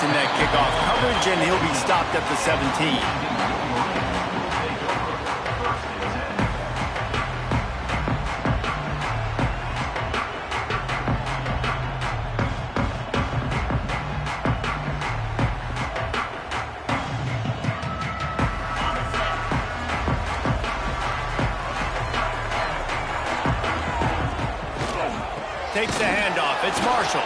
in that kickoff coverage, and he'll be stopped at the 17. Takes the handoff. It's Marshall.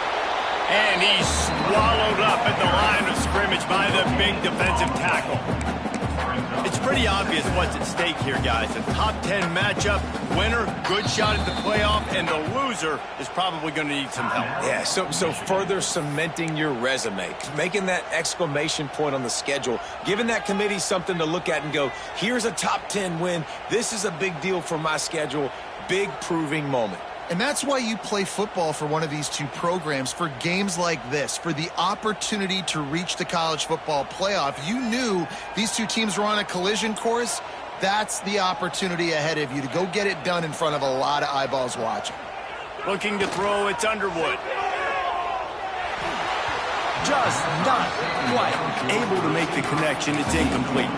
And he's swallowed up at the line of scrimmage by the big defensive tackle. It's pretty obvious what's at stake here, guys. A top 10 matchup, winner, good shot at the playoff, and the loser is probably going to need some help. Yeah, so further cementing your resume, making that exclamation point on the schedule, giving that committee something to look at and go, here's a top 10 win. This is a big deal for my schedule. Big proving moment. And that's why you play football for one of these two programs, for games like this, for the opportunity to reach the college football playoff. You knew these two teams were on a collision course. That's the opportunity ahead of you to go get it done in front of a lot of eyeballs watching. Looking to throw, it's Underwood. Just not quite able to make the connection. It's incomplete.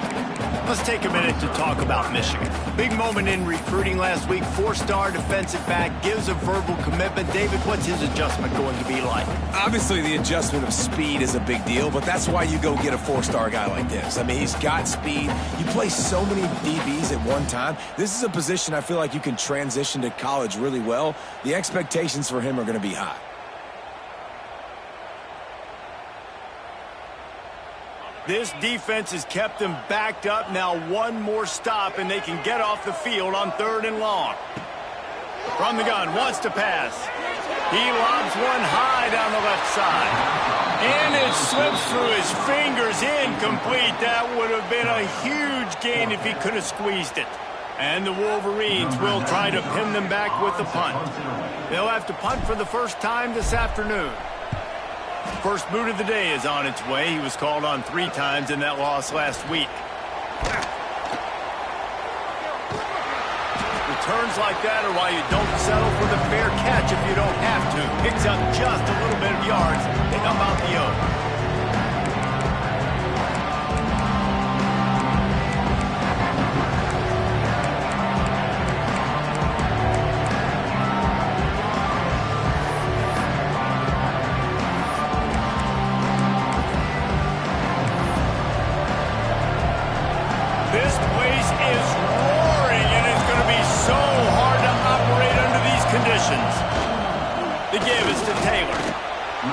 Let's take a minute to talk about Michigan. Big moment in recruiting last week. 4-star defensive back, gives a verbal commitment. David, what's his adjustment going to be like? Obviously, the adjustment of speed is a big deal, but that's why you go get a 4-star guy like this. I mean, he's got speed. You play so many DBs at one time. This is a position I feel like you can transition to college really well. The expectations for him are going to be high. This defense has kept them backed up. Now one more stop, and they can get off the field on 3rd and long. From the gun, wants to pass. He lobs one high down the left side. And it slips through his fingers, incomplete. That would have been a huge gain if he could have squeezed it. And the Wolverines will try to pin them back with the punt. They'll have to punt for the first time this afternoon. First boot of the day is on its way. He was called on 3 times in that loss last week. Returns like that are why you don't settle for the fair catch if you don't have to. Picks up just a little bit of yards. They come out the O. This place is roaring, and it's going to be so hard to operate under these conditions. The give is to Taylor.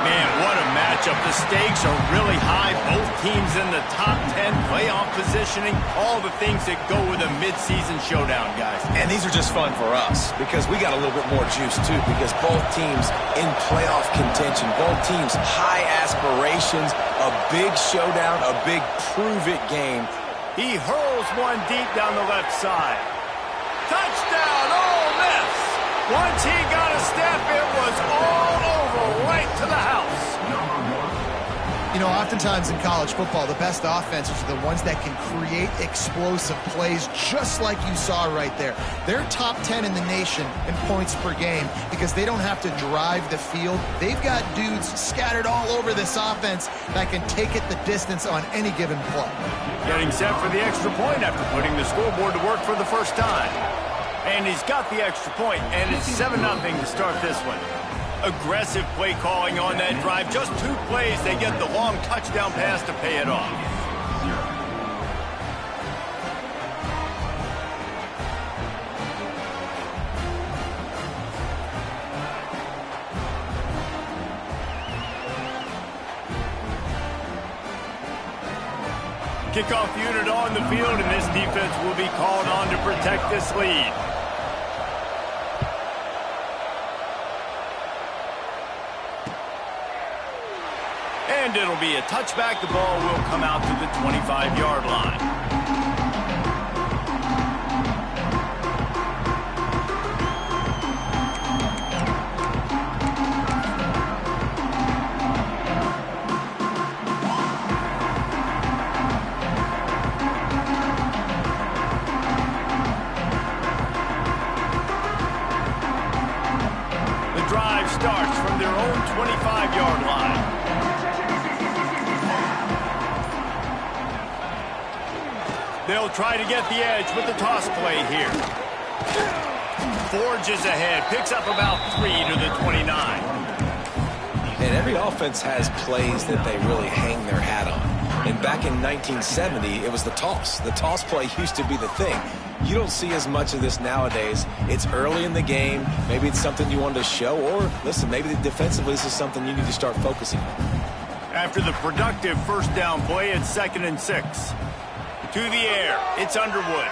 Man, what a matchup. The stakes are really high. Both teams in the top 10, playoff positioning, all the things that go with a midseason showdown, guys. And these are just fun for us because we got a little bit more juice, too, because both teams in playoff contention, both teams high aspirations, a big showdown, a big prove-it game. He hurls one deep down the left side. Touchdown, Ole Miss! Once he got a step, it was all over, right to the house. You know, oftentimes in college football, the best offenses are the ones that can create explosive plays, just like you saw right there. They're top 10 in the nation in points per game because they don't have to drive the field. They've got dudes scattered all over this offense that can take it the distance on any given play. Getting set for the extra point after putting the scoreboard to work for the first time. And he's got the extra point, and it's 7-0 to start this one. Aggressive play calling on that drive. Just 2 plays, they get the long touchdown pass to pay it off. Kickoff unit on the field, and this defense will be called on to protect this lead. And it'll be a touchback. The ball will come out to the 25-yard line. The drive starts from their own 25-yard line. They'll try to get the edge with the toss play here. Forges ahead, picks up about 3 to the 29. And every offense has plays that they really hang their hat on. And back in 1970, it was the toss. The toss play used to be the thing. You don't see as much of this nowadays. It's early in the game. Maybe it's something you wanted to show. Or, listen, maybe defensively this is something you need to start focusing on. After the productive first down play, it's 2nd and 6. To the air, it's Underwood.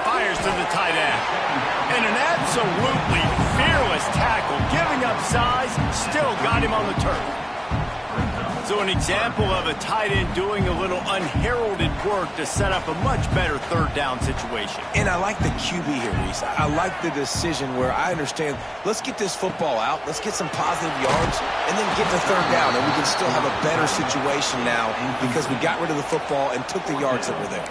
Fires to the tight end. And an absolutely fearless tackle, giving up size, still got him on the turf. So an example of a tight end doing a little unheralded work to set up a much better third down situation. And I like the QB here, Reese. I like the decision where I understand, let's get this football out, let's get some positive yards, and then get to third down, and we can still have a better situation now because we got rid of the football and took the yards that were there.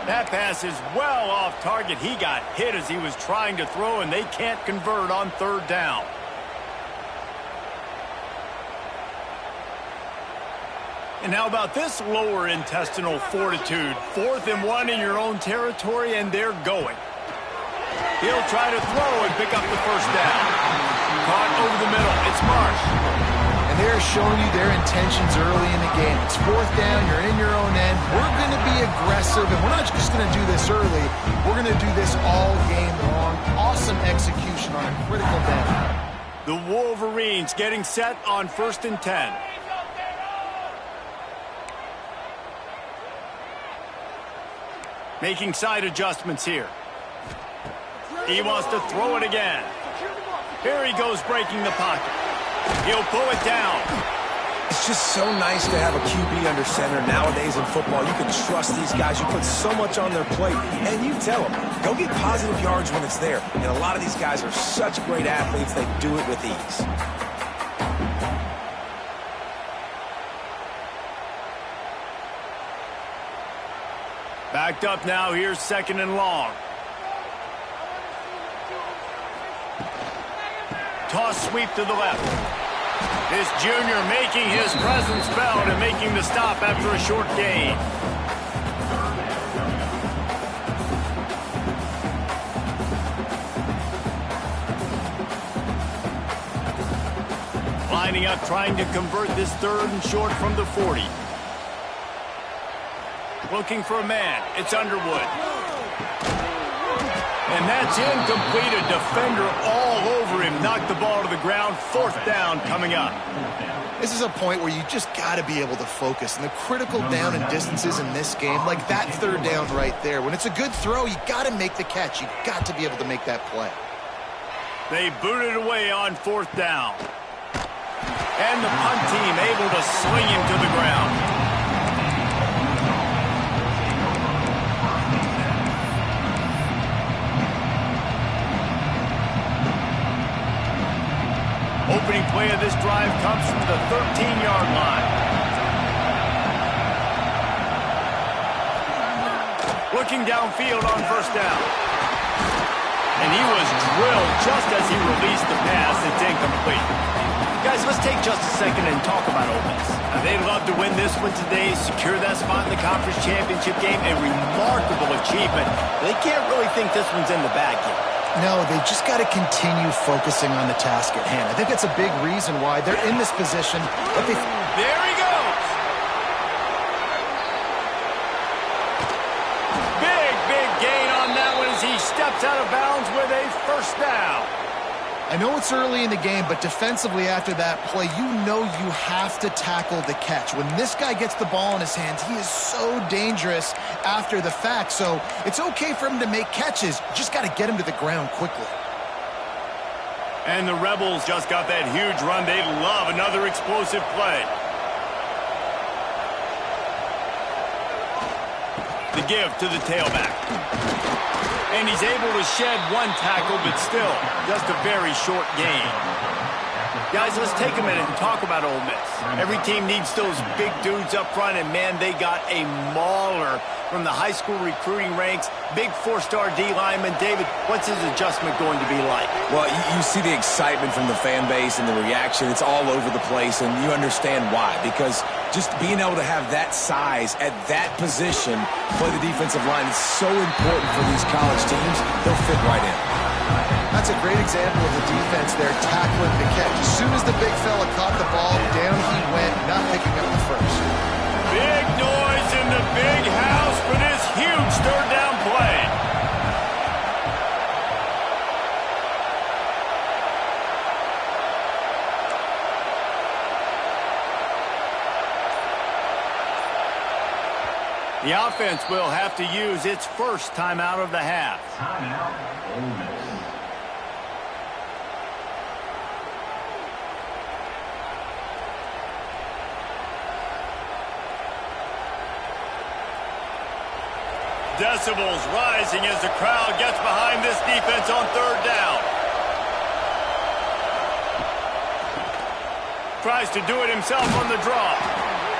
That pass is well off target. He got hit as he was trying to throw, and they can't convert on third down. And how about this lower intestinal fortitude? 4th and 1 in your own territory, and they're going. He'll try to throw and pick up the first down. Caught over the middle. It's Marsh. And they're showing you their intentions early in the game. It's 4th down. You're in your own end. We're going to be aggressive, and we're not just going to do this early. We're going to do this all game long. Awesome execution on a critical down. The Wolverines getting set on 1st and 10. Making side adjustments here. He wants to throw it again. Here he goes breaking the pocket. He'll pull it down. It's just so nice to have a QB under center nowadays in football. You can trust these guys. You put so much on their plate, and you tell them, go get positive yards when it's there. And a lot of these guys are such great athletes, they do it with ease. Backed up now, here's 2nd and long. Toss sweep to the left. This junior making his presence felt and making the stop after a short gain. Lining up, trying to convert this 3rd and short from the 40. Looking for a man. It's Underwood. And that's incomplete. A defender all over him. Knocked the ball to the ground. 4th down coming up. This is a point where you just got to be able to focus. And the critical down and distances in this game, like that 3rd down right there, when it's a good throw, you got to make the catch. You got to be able to make that play. They booted away on 4th down. And the punt team able to swing him to the ground. Opening play of this drive comes from the 13-yard line. Looking downfield on 1st down. And he was drilled just as he released the pass. It's incomplete. Guys, let's take just a second and talk about Ole Miss. They'd love to win this one today, secure that spot in the conference championship game. A remarkable achievement. They can't really think this one's in the bag yet. No, they just got to continue focusing on the task at hand. I think that's a big reason why they're in this position. But there he goes. Big gain on that one as he steps out of bounds with a 1st down. I know it's early in the game, but defensively after that play, you know you have to tackle the catch. When this guy gets the ball in his hands, he is so dangerous after the fact. So it's okay for him to make catches. You just got to get him to the ground quickly. And the Rebels just got that huge run. They love another explosive play. The give to the tailback. And he's able to shed one tackle, but still just a very short gain. Guys, let's take a minute and talk about Ole Miss. Every team needs those big dudes up front, and man, they got a mauler from the high school recruiting ranks. Big four-star D lineman. David, what's his adjustment going to be like? Well, you see the excitement from the fan base and the reaction. It's all over the place, and you understand why. Because just being able to have that size at that position, play the defensive line, is so important for these college teams. They'll fit right in. That's a great example of the defense there, tackling the catch. As soon as the big fella caught the ball, down he went, not picking up the first. Big noise in the big house for this huge third down play. The offense will have to use its first timeout of the half. Timeout, Ole Miss. Decibels rising as the crowd gets behind this defense on third down. Tries to do it himself on the draw.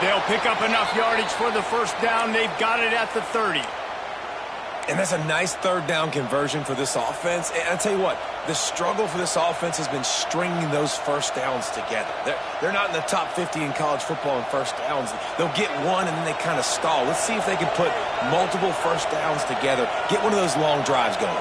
They'll pick up enough yardage for the first down. They've got it at the 30. And that's a nice third down conversion for this offense. And I'll tell you what, the struggle for this offense has been stringing those first downs together. They're not in the top 50 in college football in first downs. They'll get one, and then they kind of stall. Let's see if they can put multiple first downs together, get one of those long drives going.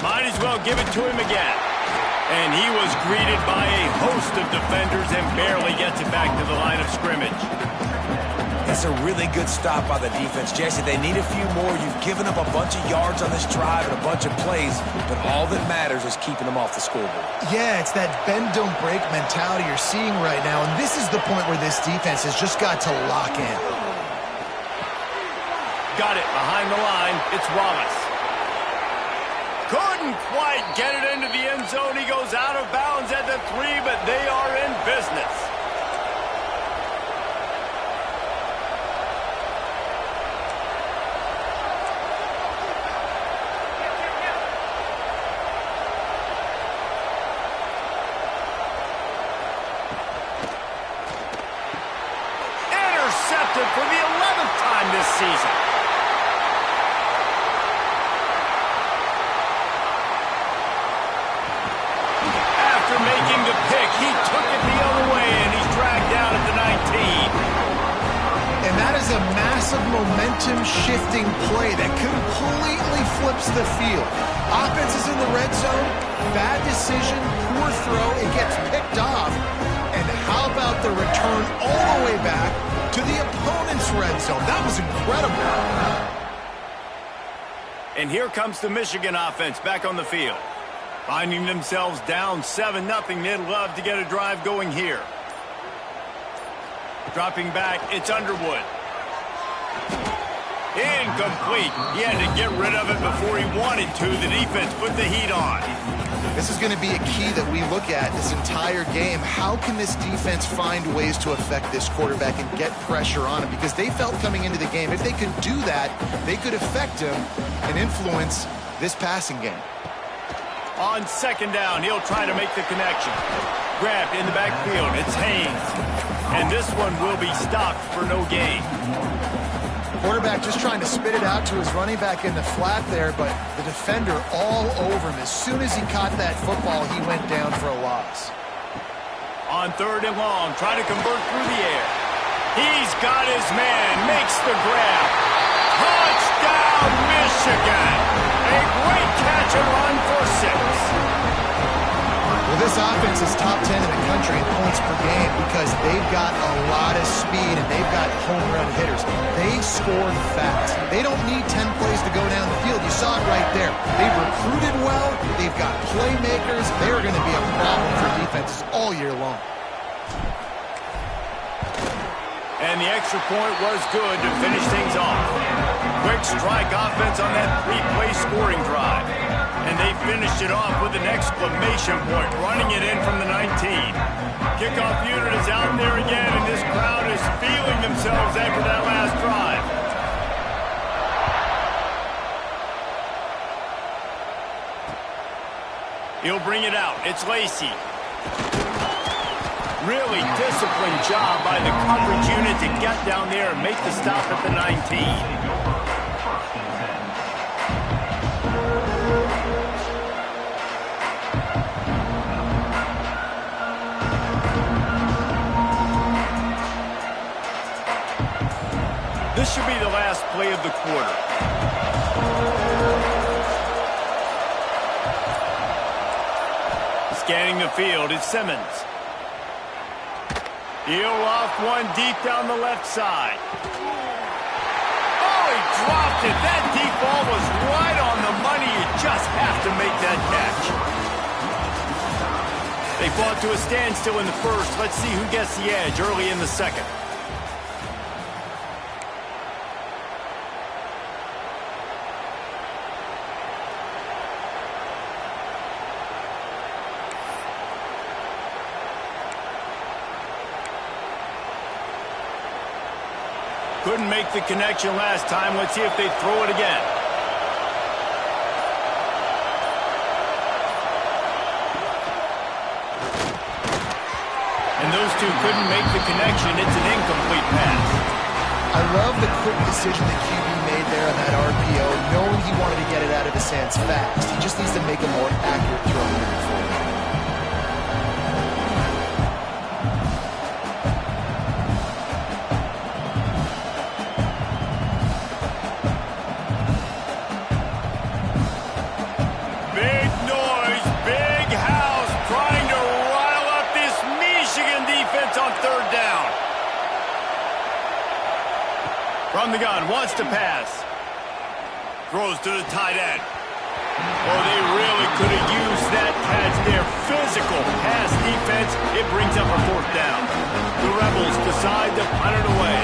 Might as well give it to him again. And he was greeted by a host of defenders and barely gets it back to the line of scrimmage. That's a really good stop by the defense, Jesse. They need a few more. You've given up a bunch of yards on this drive and a bunch of plays, but all that matters is keeping them off the scoreboard. Yeah, it's that bend, don't break mentality you're seeing right now, and this is the point where this defense has just got to lock in. Got it behind the line. It's Wallace. Couldn't quite get it into the end zone. He goes out of bounds at the 3, but they are in business. Intercepted for the 11th time this season. Making the pick, he took it the other way, and he's dragged down at the 19. And that is a massive momentum-shifting play that completely flips the field. Offense is in the red zone, bad decision, poor throw, it gets picked off. And how about the return all the way back to the opponent's red zone? That was incredible. And here comes the Michigan offense back on the field. Finding themselves down 7-0, they'd love to get a drive going here. Dropping back, it's Underwood. Incomplete. He had to get rid of it before he wanted to. The defense put the heat on. This is going to be a key that we look at this entire game. How can this defense find ways to affect this quarterback and get pressure on him? Because they felt coming into the game, if they could do that, they could affect him and influence this passing game. On second down, he'll try to make the connection. Grabbed in the backfield, it's Haynes. And this one will be stopped for no gain. Quarterback just trying to spit it out to his running back in the flat there, but the defender all over him. As soon as he caught that football, he went down for a loss. On third and long, trying to convert through the air. He's got his man, makes the grab. Touchdown, Michigan! A great catch and run for 6. Well, this offense is top 10 in the country in points per game because they've got a lot of speed and they've got home run hitters. They score fast. They don't need 10 plays to go down the field. You saw it right there. They've recruited well. They've got playmakers. They're going to be a problem for defenses all year long. And the extra point was good to finish things off. Quick strike offense on that 3-play scoring drive. And they finished it off with an exclamation point, running it in from the 19. Kickoff unit is out there again, and this crowd is feeling He'll bring it out. It's Lacey. Really disciplined job by the coverage unit to get down there and make the stop at the 19. This should be the last play of the quarter. Scanning the field, it's Simmons. He'll loft one deep down the left side. Oh, he dropped it. That deep ball was right on the money. You just have to make that catch. They fought to a standstill in the first. Let's see who gets the edge early in the second. Couldn't make the connection last time. Let's see if they throw it again. And those two couldn't make the connection. It's an incomplete pass. I love the quick decision the QB made there on that RPO, knowing he wanted to get it out of his hands fast. He just needs to make a more accurate throw moving forward. From the gun, wants to pass. Throws to the tight end. Oh, they really could have used that catch there. Physical pass defense. It brings up a fourth down. The Rebels decide to punt it away.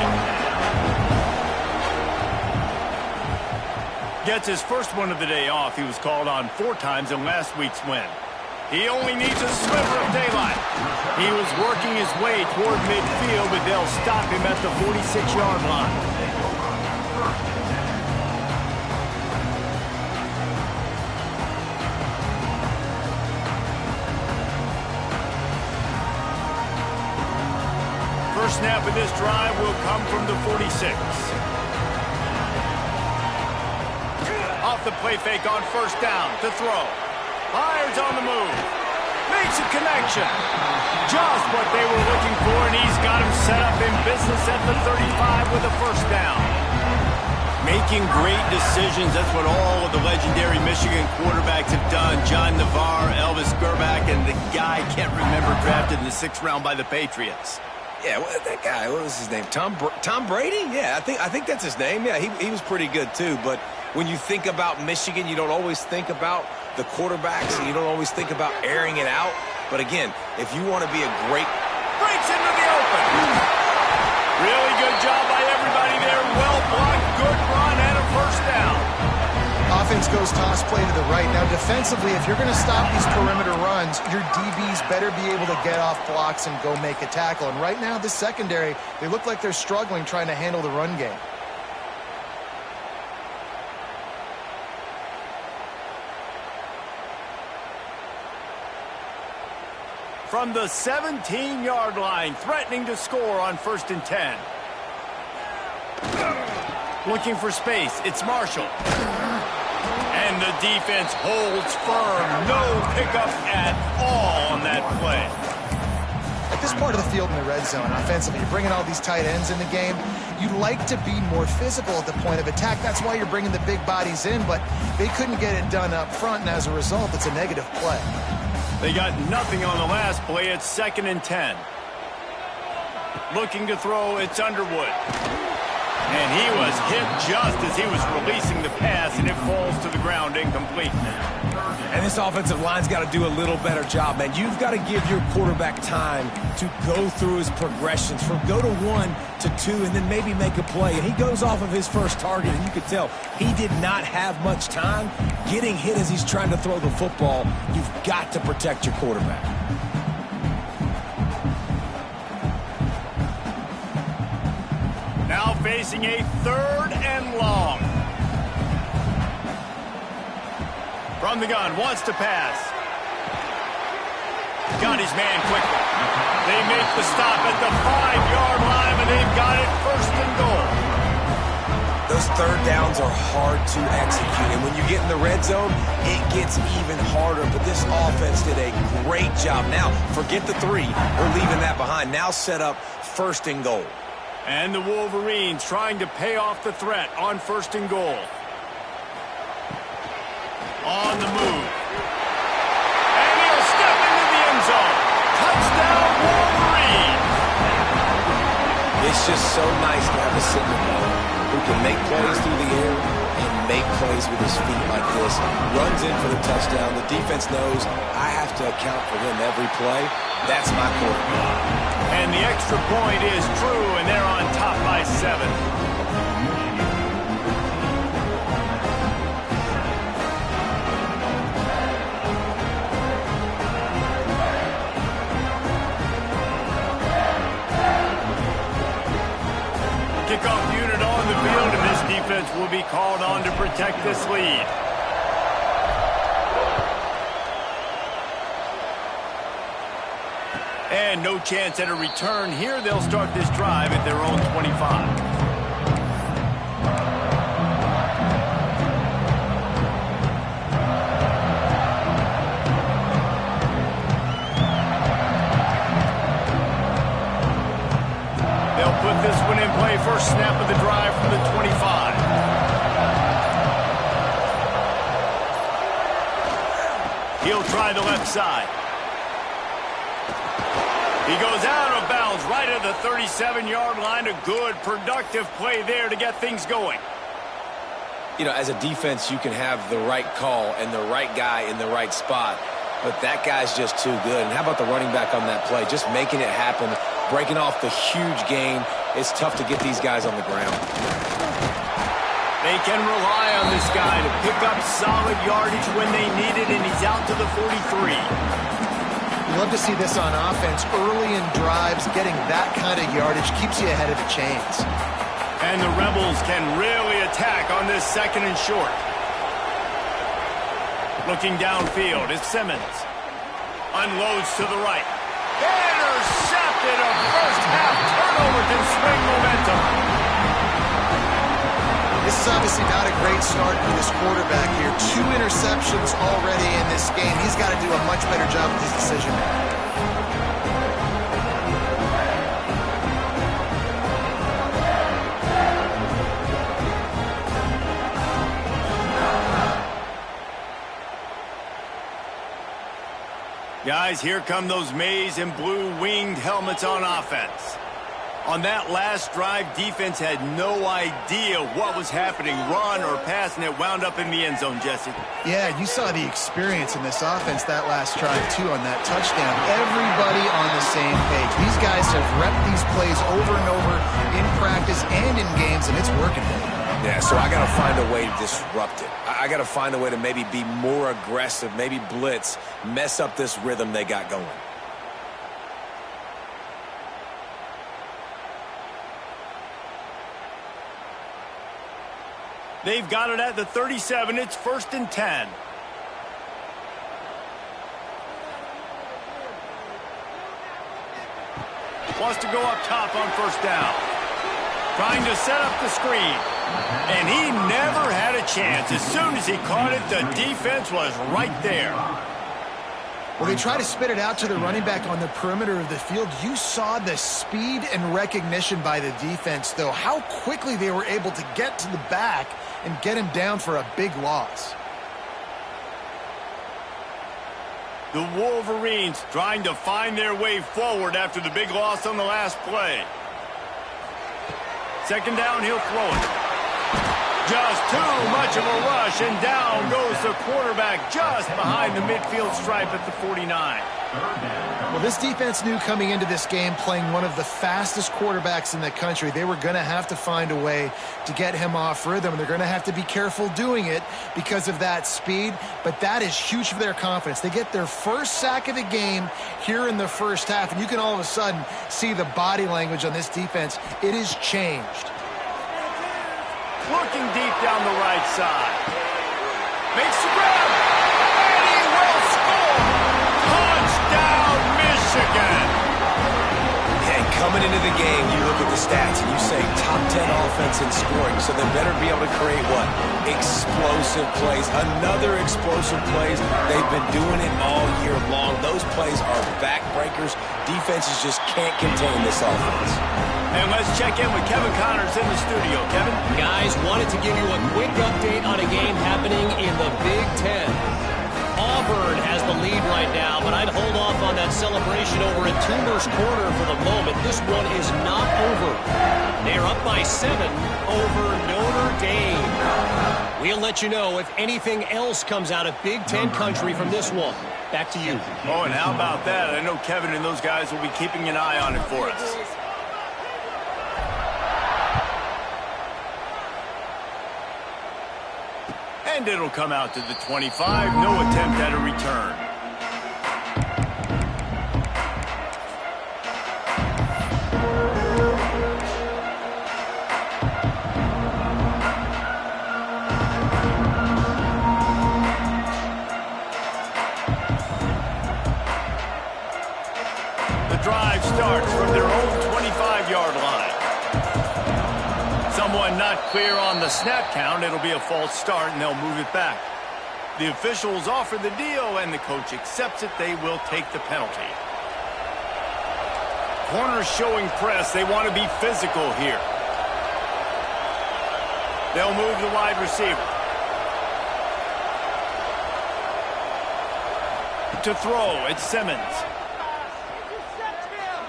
Gets his first one of the day off. He was called on 4 times in last week's win. He only needs a sliver of daylight. He was working his way toward midfield, but they'll stop him at the 46-yard line. First snap of this drive will come from the 46. Off the play fake on first down to throw. Fires on the move. Makes a connection. Just what they were looking for, and he's got him set up in business at the 35 with a first down. Making great decisions. That's what all of the legendary Michigan quarterbacks have done. John Navarre, Elvis Gerbach, and the guy, can't remember, drafted in the 6th round by the Patriots. Yeah, that guy, what was his name? Tom Brady? Yeah, I think that's his name. Yeah, he was pretty good too. But when you think about Michigan, you don't always think about the quarterbacks, and you don't always think about airing it out. But again, if you want to be a great... Breaks into the open. Really good job by everybody there. Well blocked, good run, and a first down. Offense goes toss play to the right. Now, defensively, if you're going to stop these perimeter runs, your DBs better be able to get off blocks and go make a tackle. And right now, this secondary, they look like they're struggling trying to handle the run game. From the 17-yard line, threatening to score on 1st and 10. Looking for space, it's Marshall. And the defense holds firm. No pickup at all on that play. At this part of the field in the red zone, offensively, you're bringing all these tight ends in the game. You like to be more physical at the point of attack. That's why you're bringing the big bodies in, but they couldn't get it done up front, and as a result, it's a negative play. They got nothing on the last play. It's 2nd and 10. Looking to throw, it's Underwood. And he was hit just as he was releasing the pass, and it falls to the ground incomplete. And this offensive line's got to do a little better job, man. You've got to give your quarterback time to go through his progressions, from go to 1 to 2, and then maybe make a play. And he goes off of his first target, and you could tell he did not have much time getting hit as he's trying to throw the football. You've got to protect your quarterback. Now facing a 3rd and long. From the gun, wants to pass. got his man quickly. They make the stop at the 5-yard line, and they've got it first and goal. Those third downs are hard to execute, and when you get in the red zone, it gets even harder. But this offense did a great job. Now, forget the 3. We're leaving that behind. Now set up first and goal. And the Wolverines trying to pay off the threat on first and goal. On the move. And he'll step into the end zone. Touchdown, Wolverines! It's just so nice to have a signal who can make plays through the air and make plays with his feet like this. Runs in for the touchdown. The defense knows I have to account for him every play. That's my quarterback. And the extra point is true, and they're on top by 7. Kickoff unit on the field, and this defense will be called on to protect this lead. And no chance at a return here. They'll start this drive at their own 25. They'll put this one in play. First snap of the drive from the 25. He'll try the left side. He goes out of bounds right at the 37-yard line. A good, productive play there to get things going. You know, as a defense, you can have the right call and the right guy in the right spot, but that guy's just too good. And how about the running back on that play? Just making it happen, breaking off the huge gain. It's tough to get these guys on the ground. They can rely on this guy to pick up solid yardage when they need it, and he's out to the 43. You love to see this on offense. Early in drives, getting that kind of yardage keeps you ahead of the chains. And the Rebels can really attack on this second and short. Looking downfield, it's Simmons. Unloads to the right. Intercepted. A first-half turnover can swing momentum. This is obviously not a great start for this quarterback here. 2 interceptions already in this game. He's got to do a much better job with his decision. Guys, here come those maize and blue winged helmets on offense. On that last drive, defense had no idea what was happening, run or pass, and it wound up in the end zone, Jesse. Yeah, you saw the experience in this offense that last drive, too, on that touchdown. Everybody on the same page. These guys have repped these plays over and over in practice and in games, and it's working for them. Yeah, so I got to find a way to disrupt it. I got to find a way to maybe be more aggressive, maybe blitz, mess up this rhythm they got going. They've got it at the 37. It's 1st and 10. Wants to go up top on first down. Trying to set up the screen. And he never had a chance. As soon as he caught it, the defense was right there. Well, they try to spit it out to the running back on the perimeter of the field. You saw the speed and recognition by the defense, though, how quickly they were able to get to the back and get him down for a big loss. The Wolverines trying to find their way forward after the big loss on the last play. Second down, he'll throw it. Just too much of a rush, and down goes the quarterback just behind the midfield stripe at the 49. Well, this defense knew coming into this game, playing one of the fastest quarterbacks in the country, they were going to have to find a way to get him off rhythm. They're going to have to be careful doing it because of that speed, but that is huge for their confidence. They get their first sack of the game here in the first half, and you can all of a sudden see the body language on this defense. It has changed. Looking deep down the right side. Makes the grab. And he will score. Touchdown, Coming into the game, you look at the stats and you say top 10 offense in scoring, so they better be able to create what? Explosive plays. Another explosive plays. They've been doing it all year long. Those plays are backbreakers. Defenses just can't contain this offense. And let's check in with Kevin Connors in the studio. Kevin? Guys, wanted to give you a quick update on a game happening in the Big Ten. Auburn has the lead right now, but I'd hold off on that celebration over at Toomer's Corner for the moment. This one is not over. They're up by 7 over Notre Dame. We'll let you know if anything else comes out of Big Ten country from this one. Back to you. Oh, and how about that? I know Kevin and those guys will be keeping an eye on it for us. And it'll come out to the 25. No attempt at a return. The drive starts from their own 25-yard line. Someone not clear on the snap count. It'll be a false start, and they'll move it back. The officials offer the deal, and the coach accepts it. They will take the penalty. Corners showing press. They want to be physical here. They'll move the wide receiver. To throw, it's Simmons.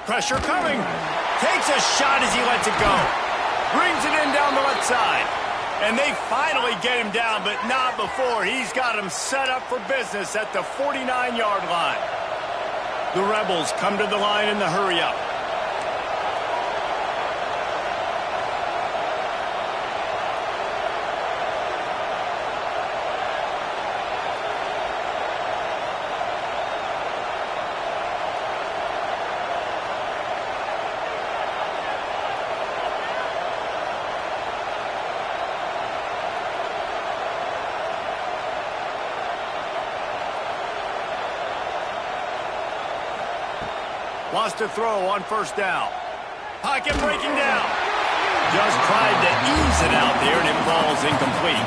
Pressure coming. Takes a shot as he lets it go. Brings it in down the left side. And they finally get him down, but not before. He's got him set up for business at the 49-yard line. The Rebels come to the line in the hurry-up. Wants to throw on first down. Pocket breaking down. Just tried to ease it out there, and it falls incomplete.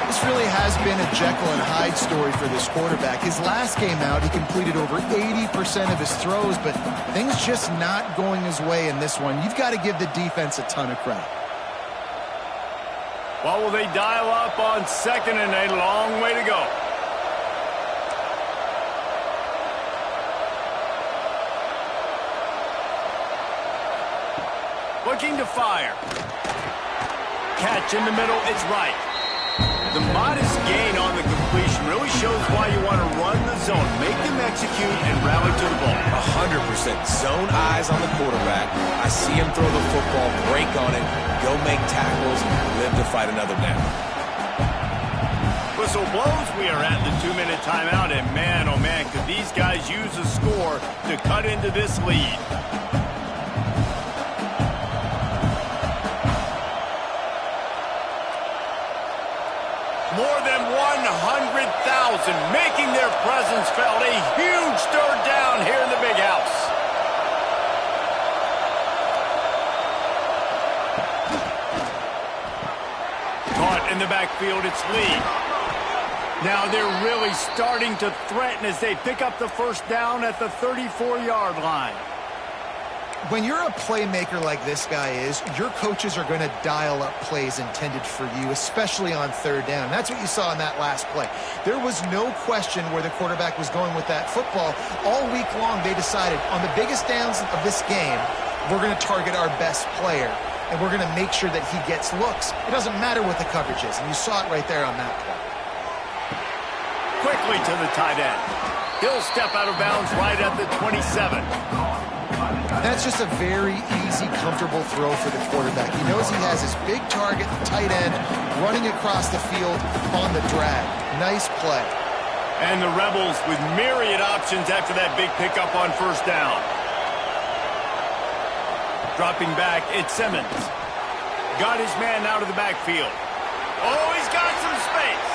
This really has been a Jekyll and Hyde story for this quarterback. His last game out, he completed over 80% of his throws, but things just not going his way in this one. You've got to give the defense a ton of credit. Well, will they dial up on second and a long way to go? Looking to fire. Catch in the middle, it's right. The modest gain on the completion really shows why you want to run the zone, make them execute, and rally to the ball. 100% zone eyes on the quarterback. I see him throw the football, break on it, go make tackles, and live to fight another down. Whistle blows, we are at the 2-minute timeout, and man, oh man, could these guys use a score to cut into this lead. More than 100,000 making their presence felt. A huge third down here in the big house. Caught in the backfield, it's Lee. Now they're really starting to threaten as they pick up the first down at the 34-yard line. When you're a playmaker like this guy is, your coaches are going to dial up plays intended for you, especially on third down. That's what you saw in that last play. There was no question where the quarterback was going with that football. All week long, they decided on the biggest downs of this game, we're going to target our best player, and we're going to make sure that he gets looks. It doesn't matter what the coverage is, and you saw it right there on that play. Quickly to the tight end. He'll step out of bounds right at the 27. That's just a very easy, comfortable throw for the quarterback. He knows he has his big target, the tight end, running across the field on the drag. Nice play. And the Rebels with myriad options after that big pickup on first down. Dropping back, it's Simmons. Got his man out of the backfield. Oh, he's got some space.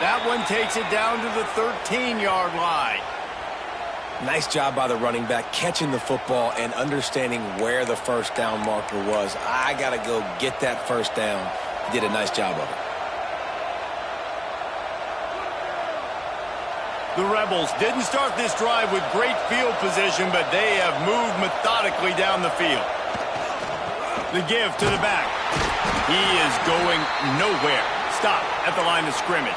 That one takes it down to the 13-yard line. Nice job by the running back, catching the football and understanding where the first down marker was. I got to go get that first down. He did a nice job of it. The Rebels didn't start this drive with great field position, but they have moved methodically down the field. The give to the back. He is going nowhere. Stop at the line of scrimmage.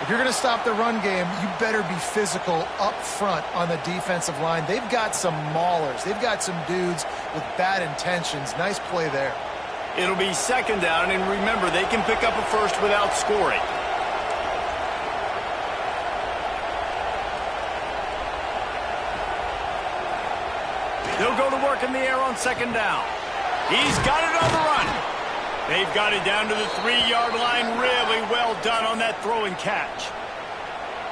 If you're going to stop the run game, you better be physical up front on the defensive line. They've got some maulers. They've got some dudes with bad intentions. Nice play there. It'll be second down, and remember, they can pick up a first without scoring. They'll go to work in the air on second down. He's got it on the run. They've got it down to the 3-yard line. Really well done on that throw and catch.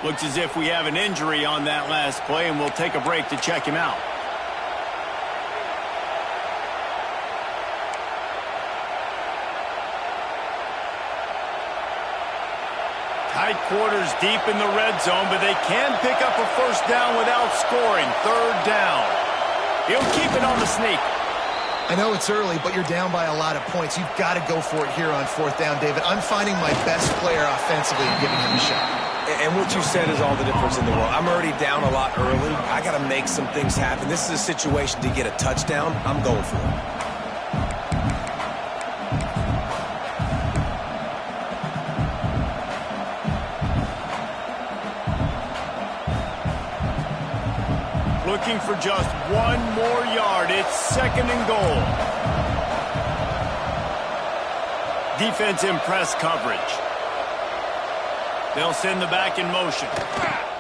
Looks as if we have an injury on that last play, and we'll take a break to check him out. Tight quarters deep in the red zone, but they can pick up a first down without scoring. Third down. He'll keep it on the sneak. I know it's early, but you're down by a lot of points. You've got to go for it here on fourth down, David. I'm finding my best player offensively and giving him a shot. And what you said is all the difference in the world. I'm already down a lot early. I got to make some things happen. This is a situation to get a touchdown. I'm going for it. Looking for just one more yard. It's second and goal. Defense in press coverage. They'll send the back in motion.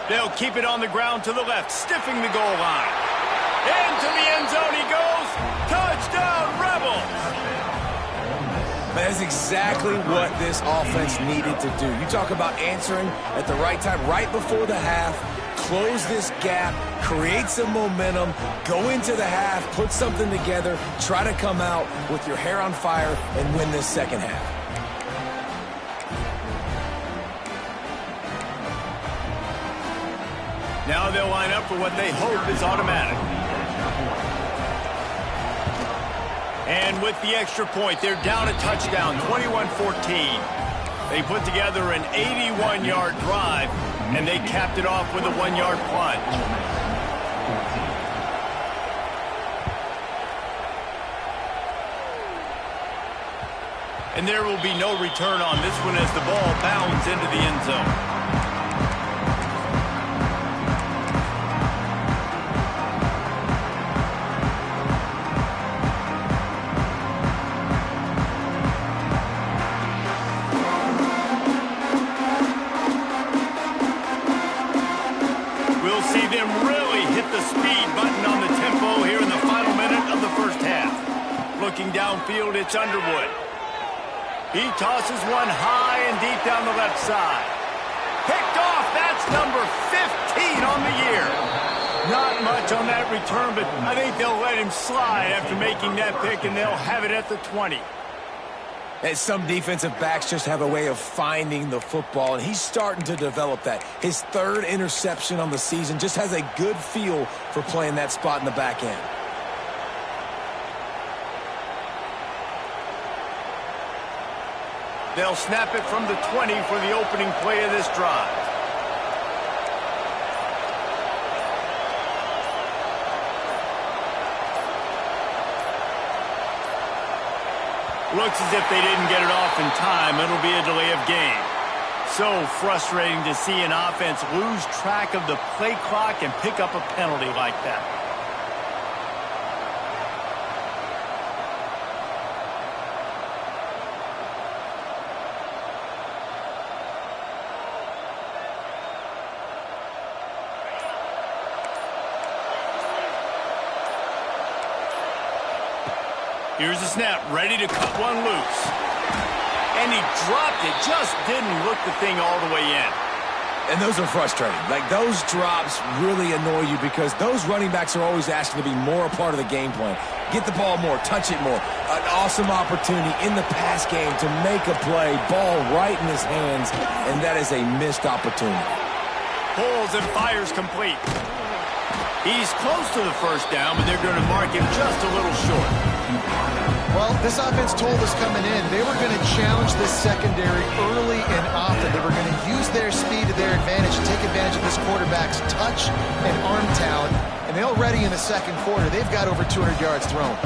They'll keep it on the ground to the left, stiffing the goal line. Into the end zone he goes. Touchdown, Rebels! That's exactly what this offense needed to do. You talk about answering at the right time, right before the half. Close this gap, create some momentum, go into the half, put something together, try to come out with your hair on fire and win this second half. Now they'll line up for what they hope is automatic. And with the extra point, they're down a touchdown, 21-14. They put together an 81-yard drive, and they capped it off with a 1-yard plunge. And there will be no return on this one as the ball bounds into the end zone. Looking downfield, it's Underwood. He tosses one high and deep down the left side. Picked off. That's number 15 on the year. Not much on that return, but I think they'll let him slide after making that pick, and they'll have it at the 20. And some defensive backs just have a way of finding the football, and he's starting to develop that. His third interception on the season, just has a good feel for playing that spot in the back end. They'll snap it from the 20 for the opening play of this drive. Looks as if they didn't get it off in time. It'll be a delay of game. So frustrating to see an offense lose track of the play clock and pick up a penalty like that. Here's the snap, ready to cut one loose. And he dropped it, just didn't look the thing all the way in. And those are frustrating. Like, those drops really annoy you because those running backs are always asking to be more a part of the game plan. Get the ball more, touch it more. An awesome opportunity in the pass game to make a play, ball right in his hands, and that is a missed opportunity. pulls and fires complete. He's close to the first down, but they're going to mark him just a little short. Well, this offense told us coming in they were going to challenge this secondary early and often. They were going to use their speed to their advantage and take advantage of this quarterback's touch and arm talent. And already in the second quarter, they've got over 200 yards thrown.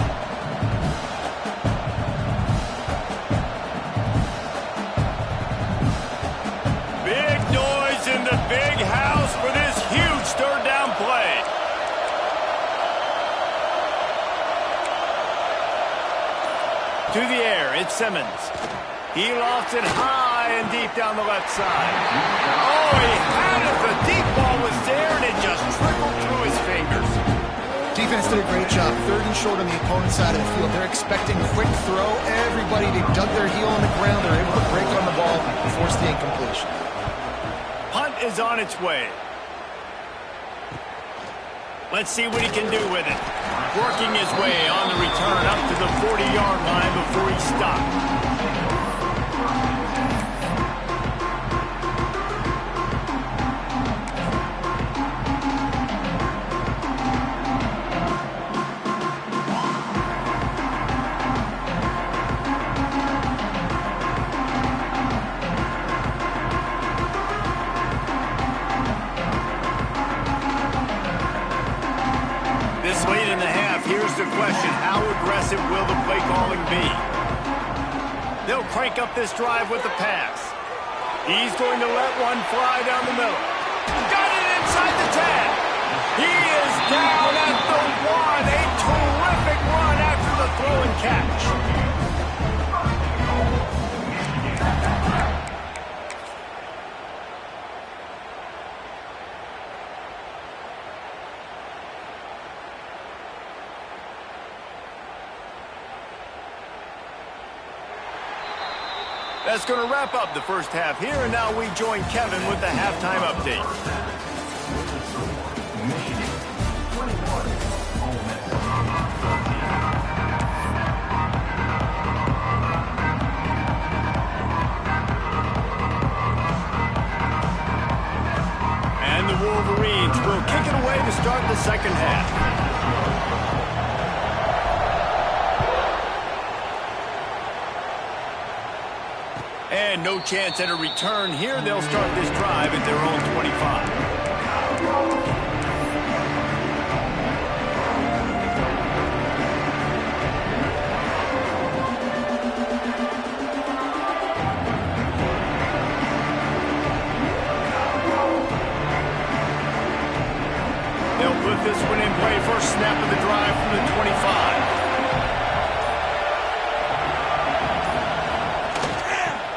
Big noise in the big house for this huge third down play. To the air, it's Simmons. He lofts it high and deep down the left side. Oh, he had it. The deep ball was there, and it just trickled through his fingers. Defense did a great job. Third and short on the opponent's side of the field. They're expecting quick throw. Everybody, they dug their heel on the ground. They're able to break on the ball and force the incompletion. Punt is on its way. Let's see what he can do with it. Working his way on the return up to the 40-yard line before he stopped. This late in the half, here's the question. How aggressive will the play calling be? They'll crank up this drive with the pass. He's going to let one fly down the middle. Got it inside the 10. He is down at the 1. A terrific run after the throw and catch. That's going to wrap up the first half here, and now we join Kevin with the halftime update. And the Wolverines will kick it away to start the second half. And no chance at a return here. They'll start this drive at their own 25. They'll put this one in play. First snap of the drive from the 25.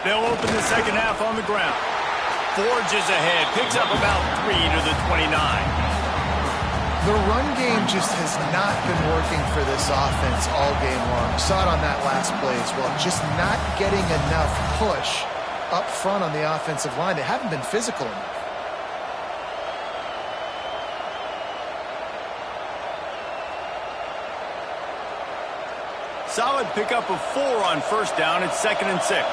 They'll open the second half on the ground. Forges ahead, picks up about 3 to the 29. The run game just has not been working for this offense all game long. Saw it on that last play as well. Just not getting enough push up front on the offensive line. They haven't been physical enough. Solid pickup of 4 on first down. It's 2nd and 6.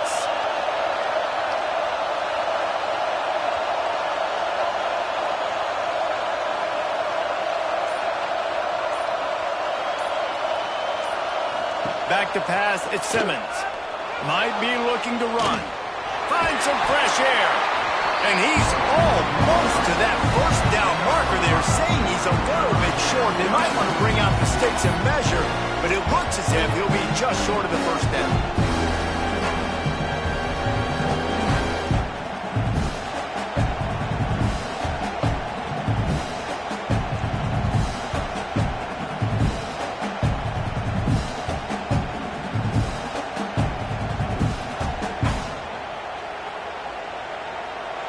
Back to pass, it's Simmons. Might be looking to run. Finds some fresh air. And he's almost to that first down marker. They're saying he's a little bit short. They might want to bring out the sticks and measure, but it looks as if he'll be just short of the first down.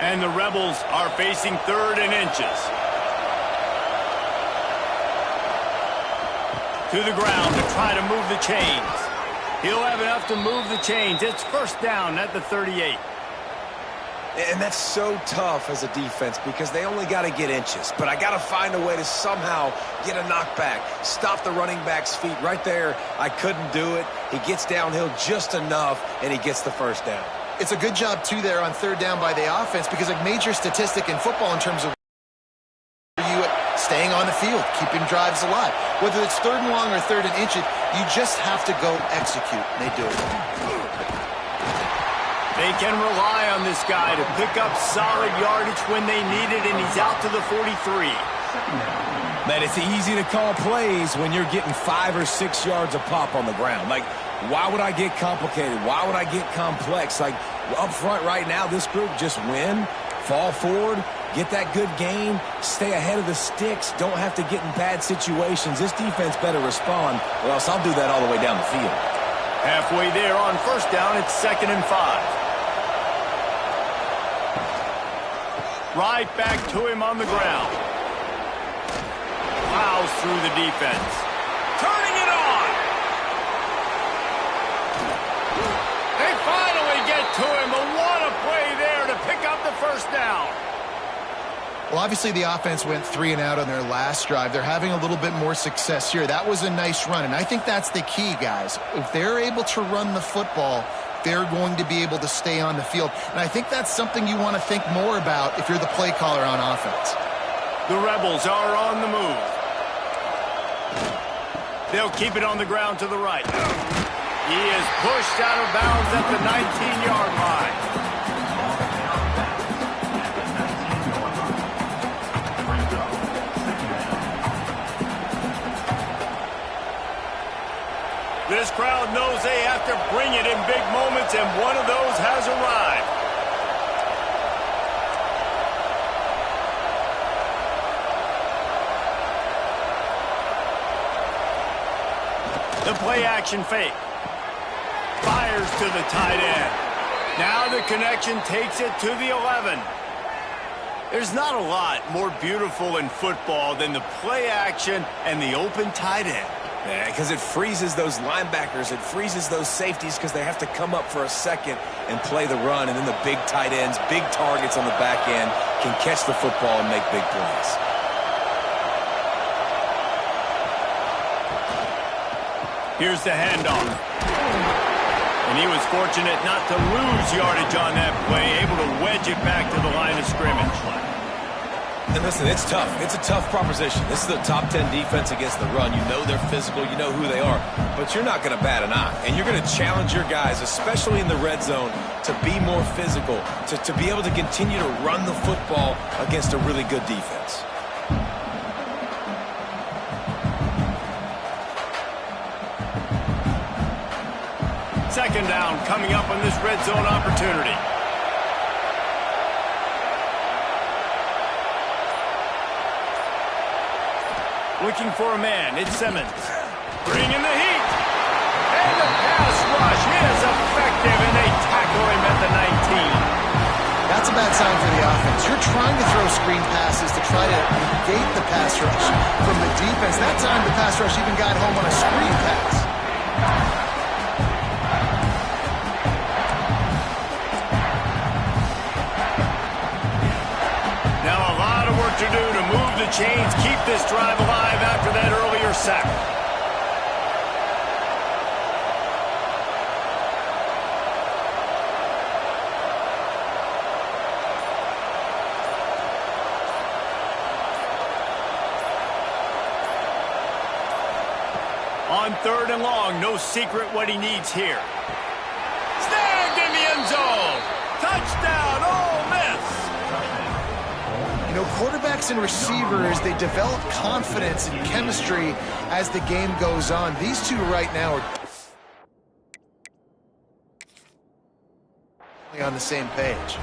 And the Rebels are facing 3rd and inches. To the ground to try to move the chains. He'll have enough to move the chains. It's first down at the 38. And that's so tough as a defense because they only got to get inches. But I got to find a way to somehow get a knockback. Stop the running back's feet right there. I couldn't do it. He gets downhill just enough, and he gets the first down. It's a good job, too, there on 3rd down by the offense because a major statistic in football in terms of on the field, keeping drives alive. Whether it's 3rd and long or 3rd and inches, you just have to go execute. They do it. They can rely on this guy to pick up solid yardage when they need it, and he's out to the 43. Man, it's easy to call plays when you're getting 5 or 6 yards a pop on the ground. Like, why would I get complicated? Why would I get complex? Like, up front right now, this group just win, fall forward, get that good gain, stay ahead of the sticks, don't have to get in bad situations. This defense better respond, or else I'll do that all the way down the field. Halfway there on 1st down, it's 2nd and 5. Right back to him on the ground. Plows through the defense. Turning it on. They finally get to him, but what a play there to pick up the 1st down. Well, obviously the offense went 3 and out on their last drive. They're having a little bit more success here. That was a nice run, and I think that's the key, guys. If they're able to run the football, they're going to be able to stay on the field. And I think that's something you want to think more about if you're the play caller on offense. The Rebels are on the move. They'll keep it on the ground to the right. He is pushed out of bounds at the 19-yard line. This crowd knows they have to bring it in big moments, and one of those has arrived. The play-action fake. Fires to the tight end. Now the connection takes it to the 11. There's not a lot more beautiful in football than the play-action and the open tight end. Yeah, because it freezes those linebackers. It freezes those safeties because they have to come up for a second and play the run. And then the big tight ends, big targets on the back end can catch the football and make big plays. Here's the handoff. And he was fortunate not to lose yardage on that play, able to wedge it back to the line of scrimmage. And listen, it's tough. It's a tough proposition. This is the top 10 defense against the run. You know they're physical. You know who they are. But you're not going to bat an eye. And you're going to challenge your guys, especially in the red zone, to be more physical, to be able to continue to run the football against a really good defense. Second down coming up on this red zone opportunity. Looking for a man, it's Simmons. Bringing the heat. And the pass rush is effective, and they tackle him at the 19. That's a bad sign for the offense. You're trying to throw screen passes to try to negate the pass rush from the defense. That time the pass rush even got home on a screen pass. To do to move the chains, keep this drive alive after that earlier sack. On 3rd and long, no secret what he needs here. Snagged in the end zone. Touchdown, Ole Miss. You know, quarterbacks and receivers, they develop confidence and chemistry as the game goes on. These two right now are on the same page.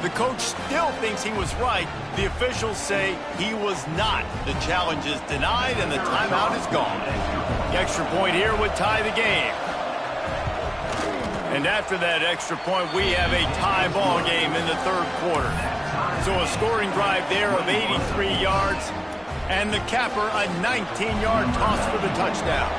The coach still thinks he was right. The officials say he was not. The challenge is denied, and the timeout is gone. The extra point here would tie the game. And after that extra point, we have a tie ball game in the 3rd quarter. So a scoring drive there of 83 yards, and the capper a 19-yard toss for the touchdown.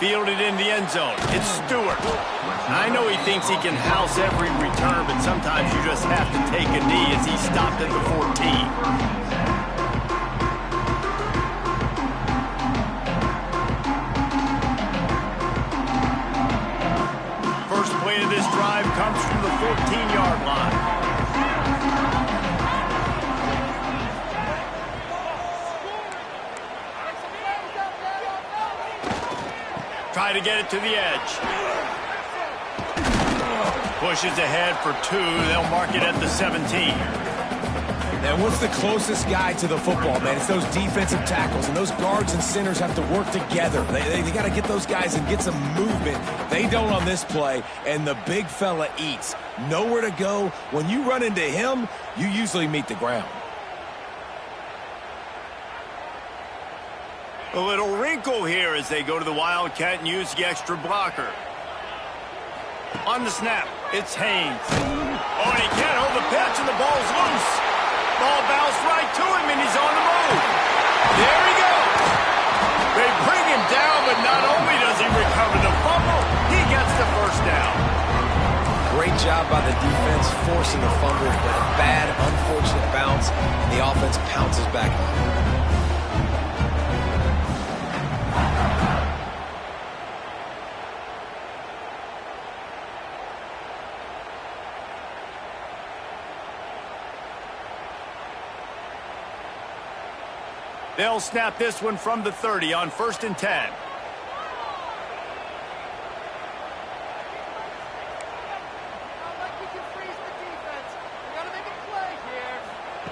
Fielded in the end zone. It's Stewart. I know he thinks he can house every return, but sometimes you just have to take a knee as he stopped at the 14. First play of this drive comes from the 14-yard line. Try to get it to the edge. Pushes ahead for 2. They'll mark it at the 17. And what's the closest guy to the football, man? It's those defensive tackles, and those guards and centers have to work together. They got to get those guys and get some movement. They don't on this play, and the big fella eats. Nowhere to go. When you run into him, you usually meet the ground. A little wrinkle here as they go to the Wildcat and use the extra blocker. On the snap, it's Haynes. Oh, and he can't hold the pitch, and the ball's loose. Ball bounced right to him, and he's on the move. There he goes. They bring him down, but not only does he recover the fumble, he gets the first down. Great job by the defense forcing the fumble, but a bad, unfortunate bounce, and the offense pounces back. They'll snap this one from the 30 on 1st and 10.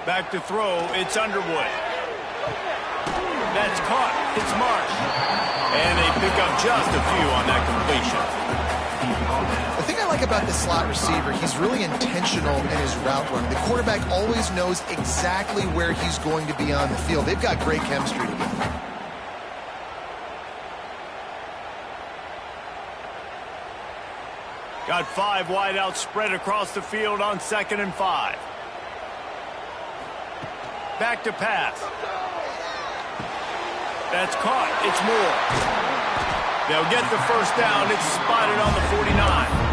Back to throw, it's Underwood. That's caught, it's Marsh. And they pick up just a few on that completion. The thing I like about this slot receiver, he's really intentional in his route running. The quarterback always knows exactly where he's going to be on the field. They've got great chemistry together. Got 5 wideouts spread across the field on 2nd and 5. Back to pass. That's caught. It's Moore. They'll get the first down. It's spotted on the 49.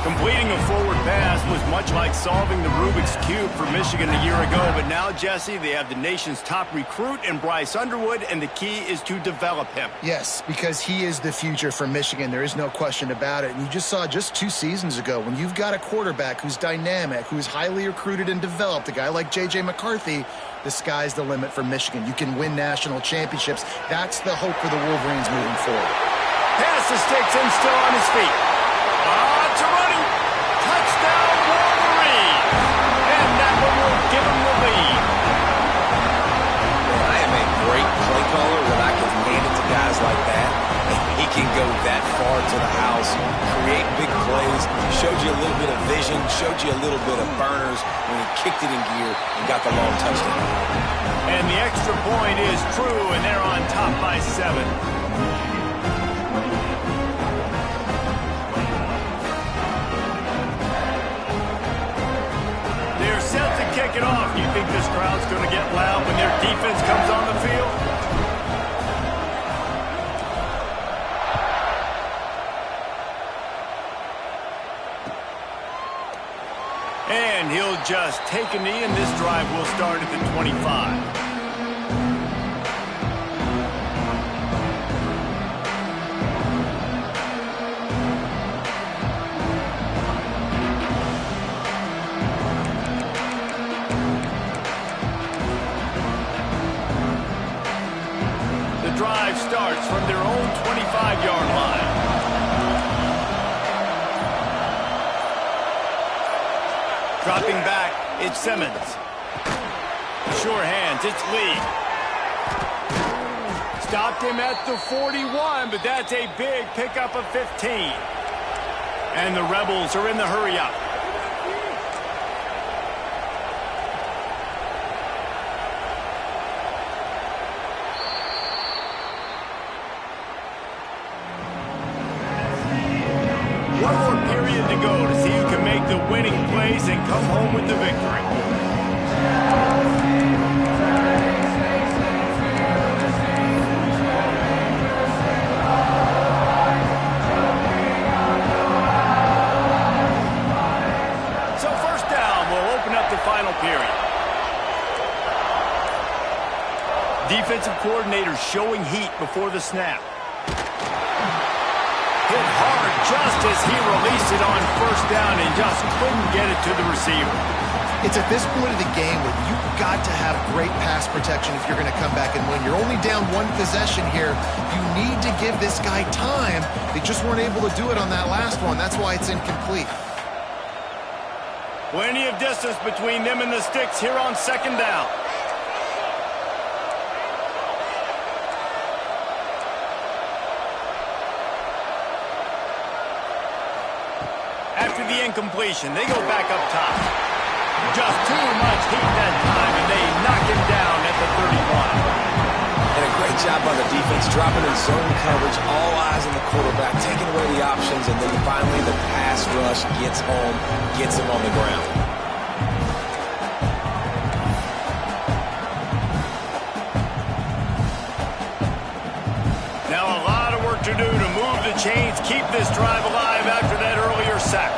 Completing a forward pass was much like solving the Rubik's Cube for Michigan a year ago. But now, Jesse, they have the nation's top recruit in Bryce Underwood, and the key is to develop him. Yes, because he is the future for Michigan. There is no question about it. And you just saw just 2 seasons ago, when you've got a quarterback who's dynamic, who's highly recruited and developed, a guy like J.J. McCarthy, the sky's the limit for Michigan. You can win national championships. That's the hope for the Wolverines moving forward. Pass the sticks and still on his feet. It's a running touchdown, Wolverine. And that one will give him the lead. I am a great play caller when I can hand it to guys like that. He can go that far to the house, create big plays, showed you a little bit of vision, showed you a little bit of burners when he kicked it in gear and got the long touchdown. And the extra point is true, and they're on top by 7. They're set to kick it off. You think this crowd's going to get loud when their defense comes on the field? And he'll just take a knee, and this drive will start at the 25. The drive starts from their own 25-yard line. Dropping back, it's Simmons. Sure hands, it's Lee. Stopped him at the 41, but that's a big pickup of 15. And the Rebels are in the hurry-up. One more period to go to see who can make the winning plays and come home with the victory. coordinator showing heat before the snap. Hit hard just as he released it on first down and just couldn't get it to the receiver. It's at this point of the game where you've got to have great pass protection if you're going to come back and win. You're only down one possession here. You need to give this guy time. They just weren't able to do it on that last one. That's why it's incomplete. Plenty of distance between them and the sticks here on second down. After the incompletion, they go back up top. Just too much heat that time, and they knock him down at the 31. And a great job by the defense, dropping in zone coverage, all eyes on the quarterback, taking away the options, and then finally the pass rush gets home, gets him on the ground. Now a lot of work to do to move the chains, keep this drive alive after that earlier sack.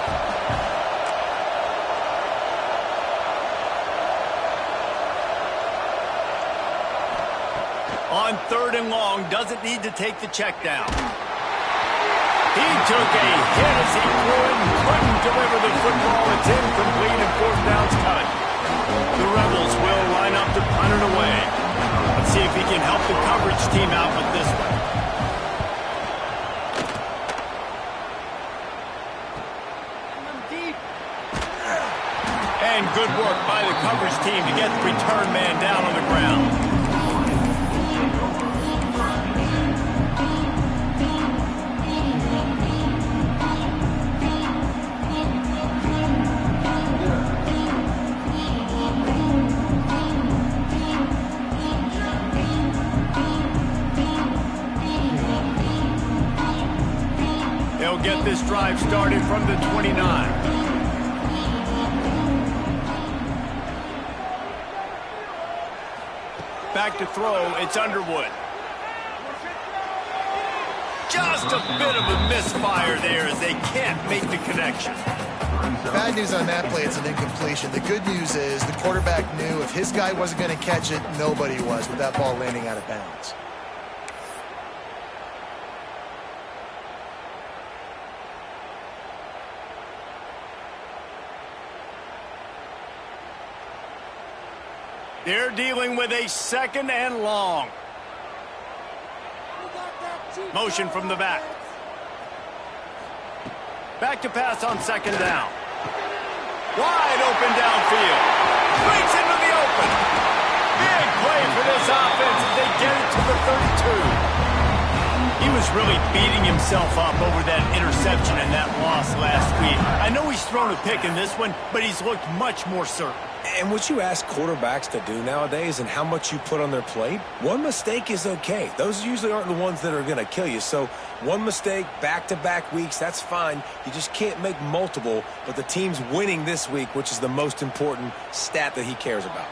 On third and long, doesn't need to take the check down. He took a hit as he threw it and couldn't deliver the football. It's incomplete and fourth down's coming. The Rebels will line up to punt it away. Let's see if he can help the coverage team out with this one. And good work by the coverage team to get the return man down on the ground. They'll get this drive started from the 29. Back to throw, it's Underwood. Just a bit of a misfire there as they can't make the connection. Bad news on that play, it's an incompletion. The good news is the quarterback knew if his guy wasn't going to catch it, nobody was with that ball landing out of bounds. They're dealing with a second and long. Motion from the back. Back to pass on second down. Wide open downfield. Breaks into the open. Big play for this offense as they get it to the 32. He was really beating himself up over that interception and that loss last week. I know he's thrown a pick in this one, but he's looked much more certain. And what you ask quarterbacks to do nowadays and how much you put on their plate, one mistake is okay. Those usually aren't the ones that are going to kill you. So one mistake, back-to-back weeks, that's fine. You just can't make multiple, but the team's winning this week, which is the most important stat that he cares about.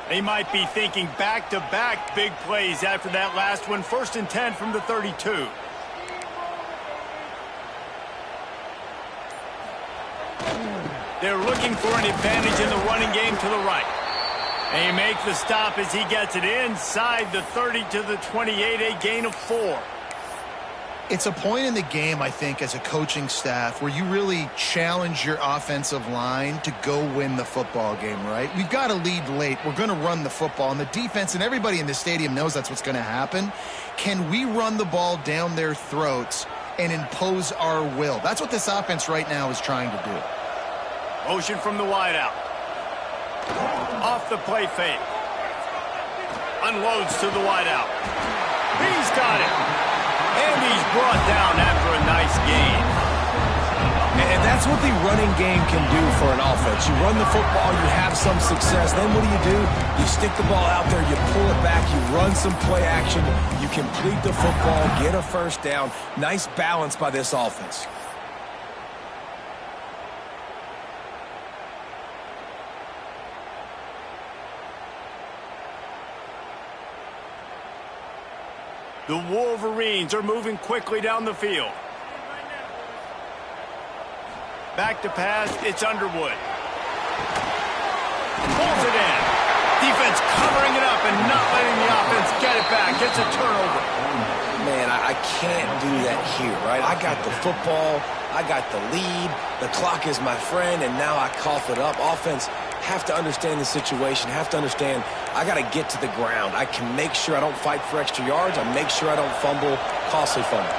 They might be thinking back-to-back big plays after that last one. 1st and 10 from the 32. They're looking for an advantage in the running game to the right. They make the stop as he gets it inside the 30 to the 28, a gain of 4. It's a point in the game, I think, as a coaching staff where you really challenge your offensive line to go win the football game, right? We've got to lead late. We're going to run the football, and the defense and everybody in the stadium knows that's what's going to happen. Can we run the ball down their throats and impose our will? That's what this offense right now is trying to do. Motion from the wideout. Off the play fake. Unloads to the wideout. He's got it. And he's brought down after a nice gain. And that's what the running game can do for an offense. You run the football, you have some success. Then what do? You stick the ball out there, you pull it back, you run some play action, you complete the football, get a first down. Nice balance by this offense. The Wolverines are moving quickly down the field. Back to pass, it's Underwood. Pulls it in. Defense covering it up and not letting the offense get it back. Gets a turnover. Man, I can't do that here, right? I got the football, I got the lead, the clock is my friend, and now I cough it up. Offense, have to understand the situation, have to understand I got to get to the ground. I can make sure I don't fight for extra yards. I make sure I don't fumble, costly fumble.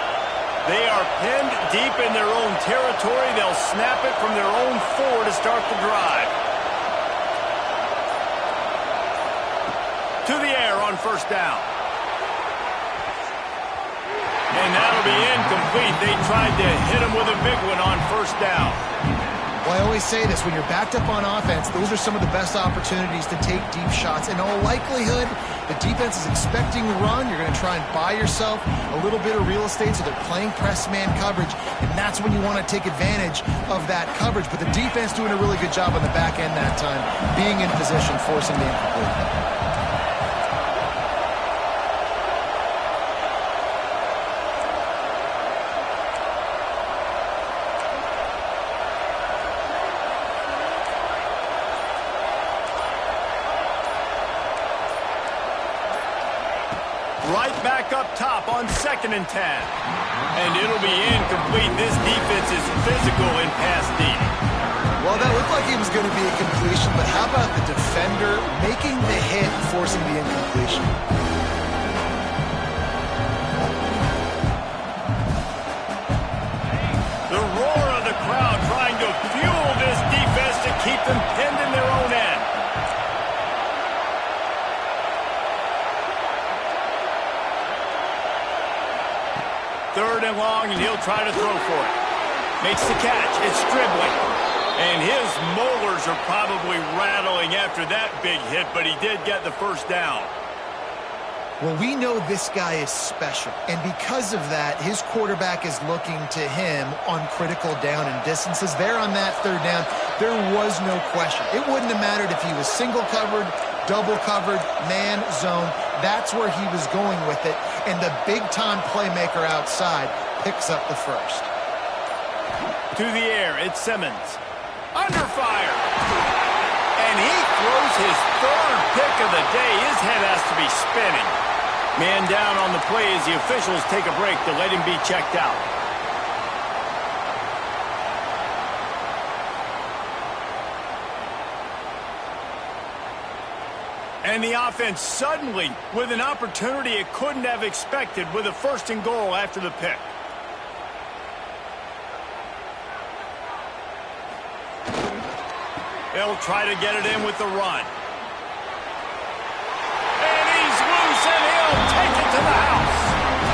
They are pinned deep in their own territory. They'll snap it from their own 4 to start the drive. To the air on first down. And that'll be incomplete. They tried to hit him with a big one on first down. Well, I always say this, when you're backed up on offense, those are some of the best opportunities to take deep shots. In all likelihood, the defense is expecting a run. You're going to try and buy yourself a little bit of real estate, so they're playing press man coverage, and that's when you want to take advantage of that coverage. But the defense doing a really good job on the back end that time, being in position, forcing the incomplete. Right back up top on 2nd and 10. And it'll be incomplete. This defense is physical in pass D. Well, that looked like it was going to be a completion, but how about the defender making the hit, forcing the incompletion? The roar of the crowd trying to fuel this defense to keep them pinned in their own end. Third and long, and he'll try to throw for it. Makes the catch. It's Stribling. And his molars are probably rattling after that big hit, but he did get the first down. Well, we know this guy is special, and because of that, his quarterback is looking to him on critical down and distances. There on that third down, there was no question. It wouldn't have mattered if he was single covered, double covered, man, zone. That's where he was going with it, and the big-time playmaker outside picks up the first. To the air, it's Simmons. Under fire. And he throws his 3rd pick of the day. His head has to be spinning. Man down on the play as the officials take a break to let him be checked out. And the offense suddenly with an opportunity it couldn't have expected with a 1st and goal after the pick. They'll try to get it in with the run. And he's loose, and he'll take it to the house.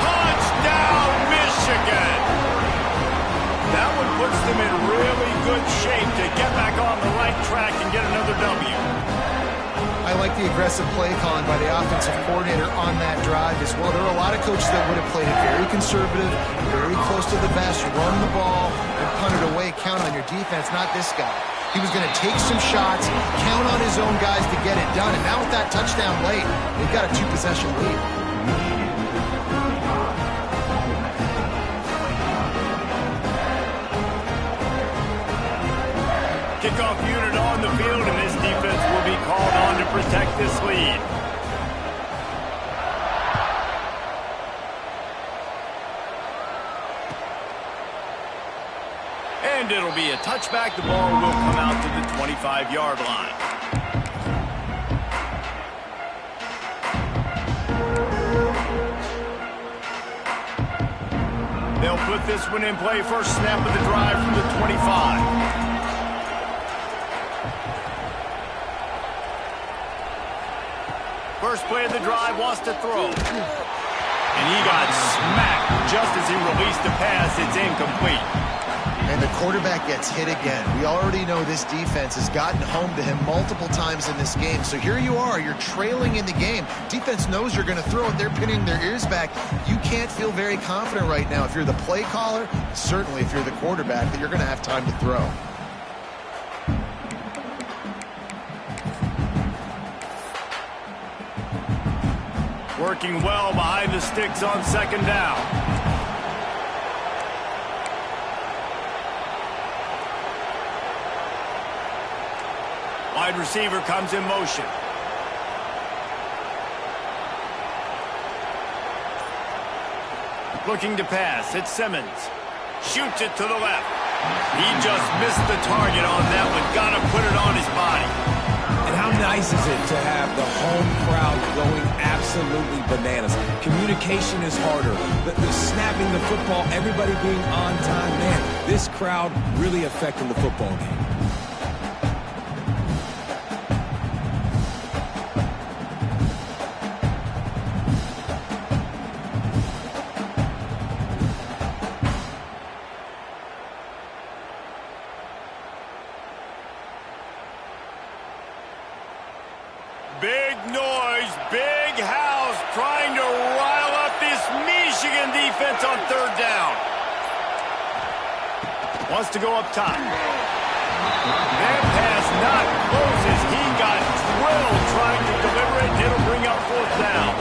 Touchdown, Michigan. That one puts them in really good shape to get back on the right track and get another W. I like the aggressive play calling by the offensive coordinator on that drive as well. There are a lot of coaches that would have played it very conservative, very close to the vest, run the ball, and punt it away, count on your defense, not this guy. He was going to take some shots, count on his own guys to get it done, and now with that touchdown late, they've got a 2-possession lead. Kickoff unit on the field, and this defense will be called on to protect this lead. And it'll be a touchback. The ball will come out to the 25-yard line. They'll put this one in play. First snap of the drive from the 25. First play of the drive, wants to throw. And he got smacked just as he released the pass. It's incomplete. And the quarterback gets hit again. We already know this defense has gotten home to him multiple times in this game. So here you are, you're trailing in the game. Defense knows you're going to throw it. They're pinning their ears back. You can't feel very confident right now. If you're the play caller, certainly if you're the quarterback, that you're going to have time to throw. Working well behind the sticks on 2nd down. Wide receiver comes in motion. Looking to pass. It's Simmons. Shoots it to the left. He just missed the target on that one. Got to put it on his body. And how nice is it to have the home crowd going absolutely bananas? Communication is harder. The snapping the football, everybody being on time. Man, this crowd really affecting the football game. Big noise, big house, trying to rile up this Michigan defense on third down. Wants to go up top. That pass not closes. He got drilled trying to deliver it, and it'll bring up fourth down.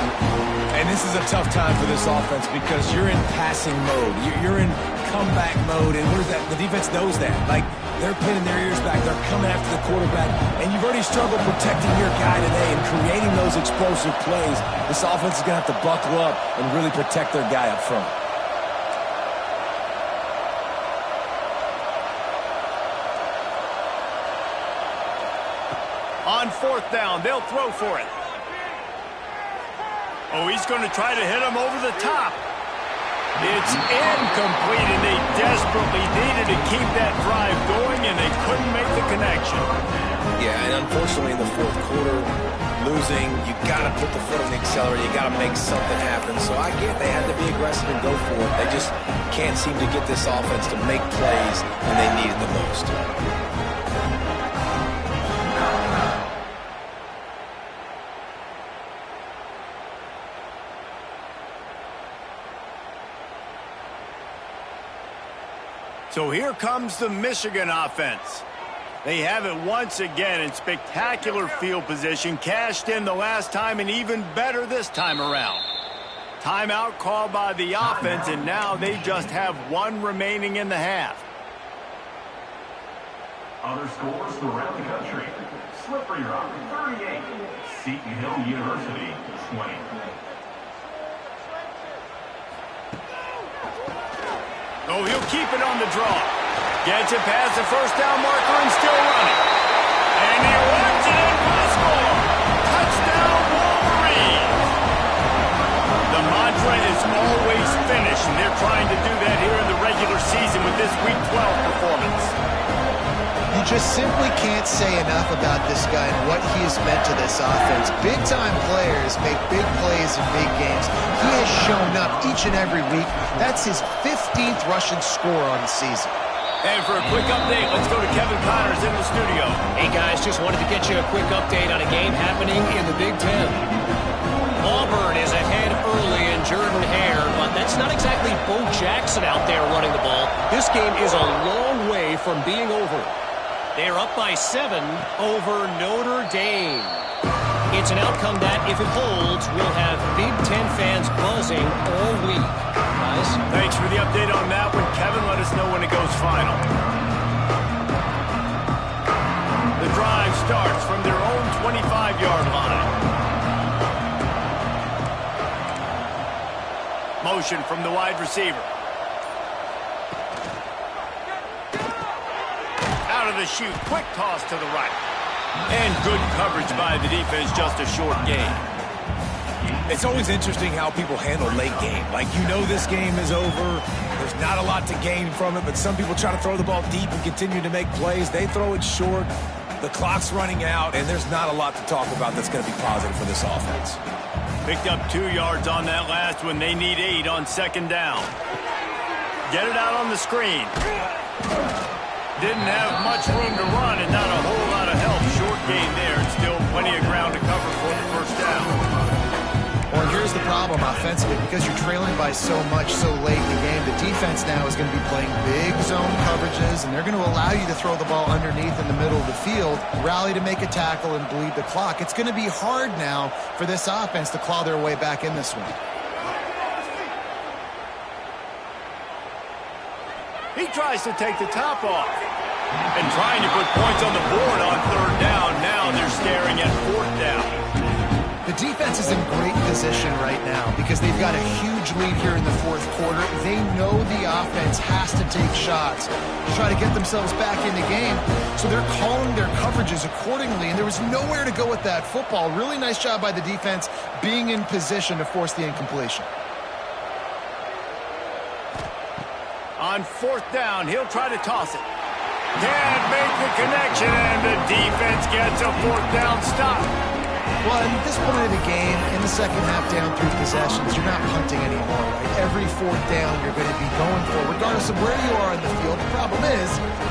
And this is a tough time for this offense because you're in passing mode. You're in comeback mode, and the defense knows that. Like, they're pinning their ears back. They're coming after the quarterback. And you've already struggled protecting your guy today and creating those explosive plays. This offense is going to have to buckle up and really protect their guy up front. On fourth down, they'll throw for it. Oh, he's going to try to hit him over the top. It's incomplete, and they desperately needed to keep that drive going, and they couldn't make the connection. Yeah, and unfortunately in the fourth quarter, losing, you got to put the foot on the accelerator. You got to make something happen. So I get they had to be aggressive and go for it. They just can't seem to get this offense to make plays when they need it the most. So here comes the Michigan offense. They have it once again in spectacular field position, cashed in the last time, and even better this time around. Timeout called by the offense, and now they just have one remaining in the half. Other scores around the country. Slippery Rock, 38. Seton Hill University, 20. Oh, he'll keep it on the draw. Gets it past the first down marker and still running. And he runs it in for the score. Touchdown, Wolverines. The mantra is always finish, and they're trying to do that here in the regular season with this Week 12 performance. You just simply can't say enough about this guy and what he has meant to this offense. Big-time players make big plays in big games. He has shown up each and every week. That's his 15th rushing score on the season. And for a quick update, let's go to Kevin Connors in the studio. Hey, guys, just wanted to get you a quick update on a game happening in the Big Ten. Auburn is ahead early in Jordan-Hare, but that's not exactly Bo Jackson out there running the ball. This game is a long way from being over. They're up by 7 over Notre Dame. It's an outcome that, if it holds, will have Big Ten fans buzzing all week. Guys? Thanks for the update on that one, Kevin. Let us know when it goes final. The drive starts from their own 25-yard line. Motion from the wide receiver. Out of the chute, quick toss to the right. And good coverage by the defense, just a short gain. It's always interesting how people handle late game. Like, you know this game is over. There's not a lot to gain from it, but some people try to throw the ball deep and continue to make plays. They throw it short. The clock's running out, and there's not a lot to talk about that's going to be positive for this offense. Picked up 2 yards on that last one. They need 8 on second down. Get it out on the screen. Didn't have much room to run and not a whole lot of help. Short gain there. Still plenty of ground to cover for the first down. Well, here's the problem offensively. Because you're trailing by so much so late in the game, the defense now is going to be playing big zone coverages, and they're going to allow you to throw the ball underneath in the middle of the field, rally to make a tackle, and bleed the clock. It's going to be hard now for this offense to claw their way back in this one. He tries to take the top off. And trying to put points on the board on third down. Now they're staring at fourth down. The defense is in great position right now because they've got a huge lead here in the fourth quarter. They know the offense has to take shots to try to get themselves back in the game. So they're calling their coverages accordingly, and there was nowhere to go with that football. Really nice job by the defense being in position to force the incompletion. On fourth down, he'll try to toss it. Can't make the connection, and the defense gets a fourth down stop. Well, at this point of the game, in the second half, down 3 possessions, you're not punting anymore, right? Every fourth down you're going to be going for, regardless of where you are in the field. The problem is,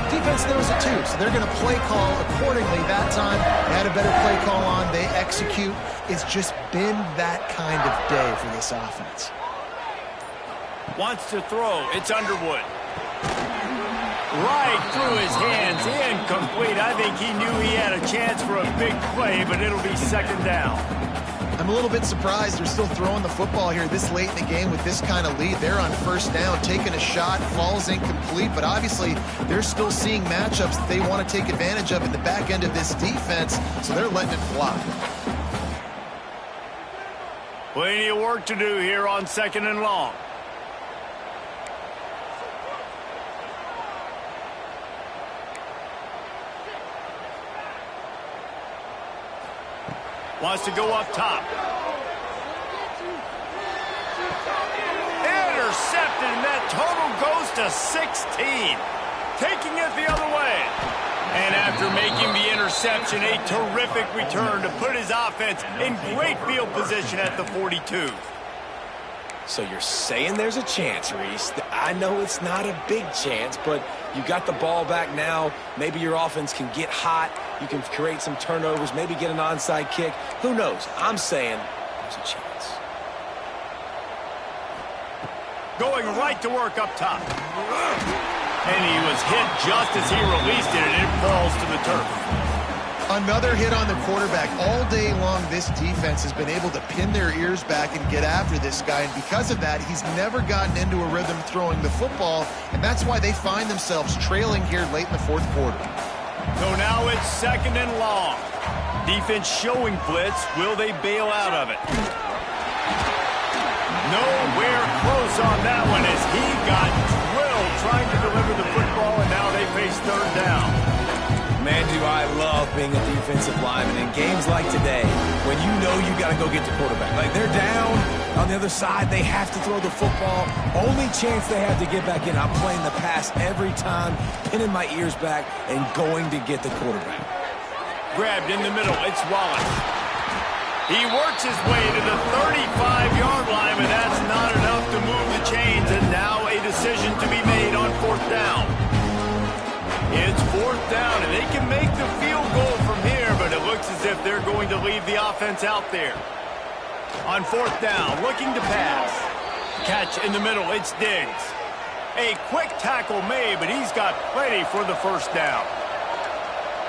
defense knows it too, so they're going to play call accordingly. That time, they had a better play call on. They execute. It's just been that kind of day for this offense. Wants to throw. It's Underwood. Right through his hands, incomplete. I think he knew he had a chance for a big play, but it'll be second down. I'm a little bit surprised they're still throwing the football here this late in the game with this kind of lead. They're on first down, taking a shot, falls incomplete, but obviously they're still seeing matchups that they want to take advantage of in the back end of this defense, so they're letting it fly. Plenty of work to do here on second and long. Wants to go up top. Intercepted, and that total goes to 16. Taking it the other way. And after making the interception, a terrific return to put his offense in great field position at the 42. So you're saying there's a chance, Reese. I know it's not a big chance, but you got the ball back now. Maybe your offense can get hot. You can create some turnovers, maybe get an onside kick. Who knows? I'm saying there's a chance. Going right to work up top. And he was hit just as he released it, and it falls to the turf. Another hit on the quarterback. All day long, this defense has been able to pin their ears back and get after this guy, and because of that, he's never gotten into a rhythm throwing the football, and that's why they find themselves trailing here late in the fourth quarter. So now it's second and long. Defense showing blitz. Will they bail out of it? Nowhere close on that one as he got drilled trying to deliver the football, and now they face third down. Man, do I love being a defensive lineman in games like today when you know you got to go get the quarterback. Like, they're down on the other side. They have to throw the football. Only chance they have to get back in. I'm playing the pass every time, pinning my ears back and going to get the quarterback. Grabbed in the middle. It's Wallace. He works his way to the 35-yard line, but that's not enough to move the chains, and now a decision to be made on fourth down. It's fourth down, and they can make the field goal from here, but it looks as if they're going to leave the offense out there. On fourth down, looking to pass. Catch in the middle, it's Diggs. A quick tackle made, but he's got plenty for the first down.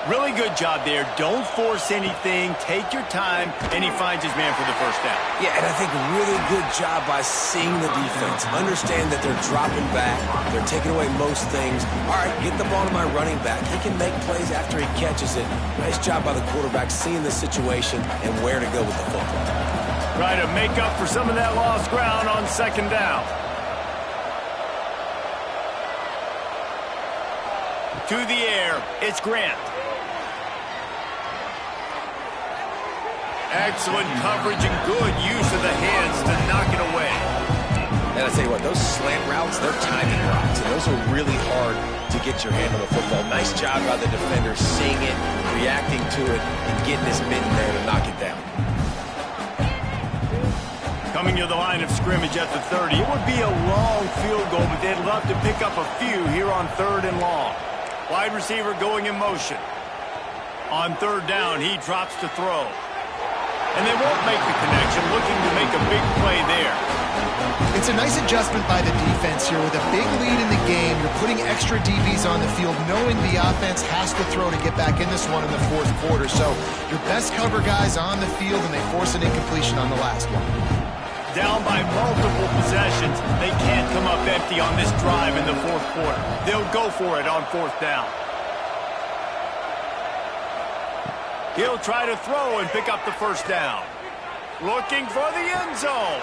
Really good job there. Don't force anything. Take your time, and he finds his man for the first down. Yeah, and I think really good job by seeing the defense. Understand that they're dropping back. They're taking away most things. All right, get the ball to my running back. He can make plays after he catches it. Nice job by the quarterback seeing the situation and where to go with the football. Try to make up for some of that lost ground on second down. To the air, it's Grant. Excellent coverage and good use of the hands to knock it away. And I tell you what, those slant routes, they're timing routes, and those are really hard to get your hand on the football. Nice job by the defender seeing it, reacting to it, and getting his mitten there to knock it down. Coming to the line of scrimmage at the 30. It would be a long field goal, but they'd love to pick up a few here on third and long. Wide receiver going in motion. On third down, he drops to throw. And they won't make the connection, looking to make a big play there. It's a nice adjustment by the defense here. With a big lead in the game, you're putting extra DBs on the field, knowing the offense has to throw to get back in this one in the fourth quarter. So your best cover guys on the field, and they force an incompletion on the last one. Down by multiple possessions, they can't come up empty on this drive in the fourth quarter. They'll go for it on fourth down. He'll try to throw and pick up the first down. Looking for the end zone.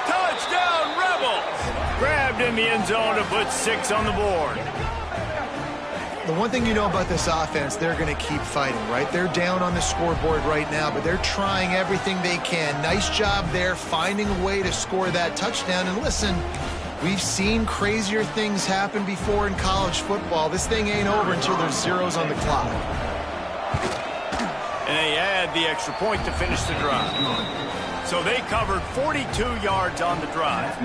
Touchdown, Rebels! Grabbed in the end zone to put 6 on the board. The one thing you know about this offense, they're going to keep fighting, right? They're down on the scoreboard right now, but they're trying everything they can. Nice job there, finding a way to score that touchdown. And listen, we've seen crazier things happen before in college football. This thing ain't over until there's zeros on the clock. And they add the extra point to finish the drive. So they covered 42 yards on the drive.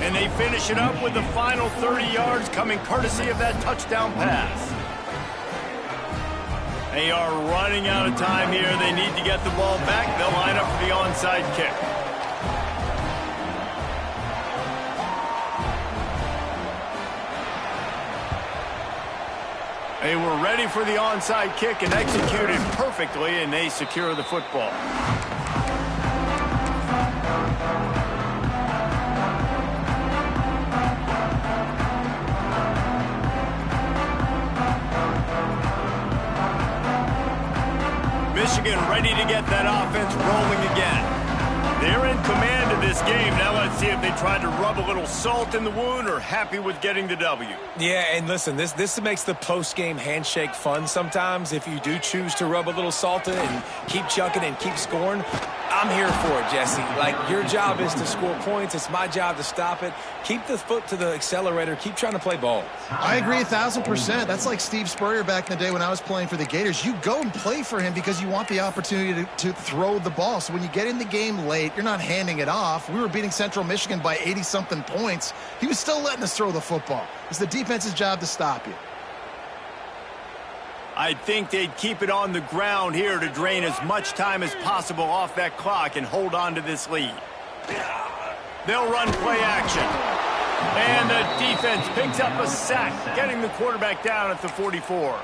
And they finish it up with the final 30 yards coming courtesy of that touchdown pass. They are running out of time here. They need to get the ball back. They'll line up for the onside kick. They were ready for the onside kick and executed perfectly, and they secure the football. Michigan ready to get that offense rolling again. They're in command of this game. Now let's see if they try to rub a little salt in the wound or happy with getting the W. Yeah, and listen, this makes the post-game handshake fun sometimes. If you do choose to rub a little salt in and keep chucking and keep scoring, I'm here for it, Jesse. Like, your job is to score points. It's my job to stop it. Keep the foot to the accelerator. Keep trying to play ball. I agree 1,000%. That's like Steve Spurrier back in the day when I was playing for the Gators. You go and play for him because you want the opportunity to throw the ball. So when you get in the game late, you're not handing it off. We were beating Central Michigan by 80-something points. He was still letting us throw the football. It's the defense's job to stop you. I think they'd keep it on the ground here to drain as much time as possible off that clock and hold on to this lead. They'll run play action. And the defense picks up a sack, getting the quarterback down at the 44.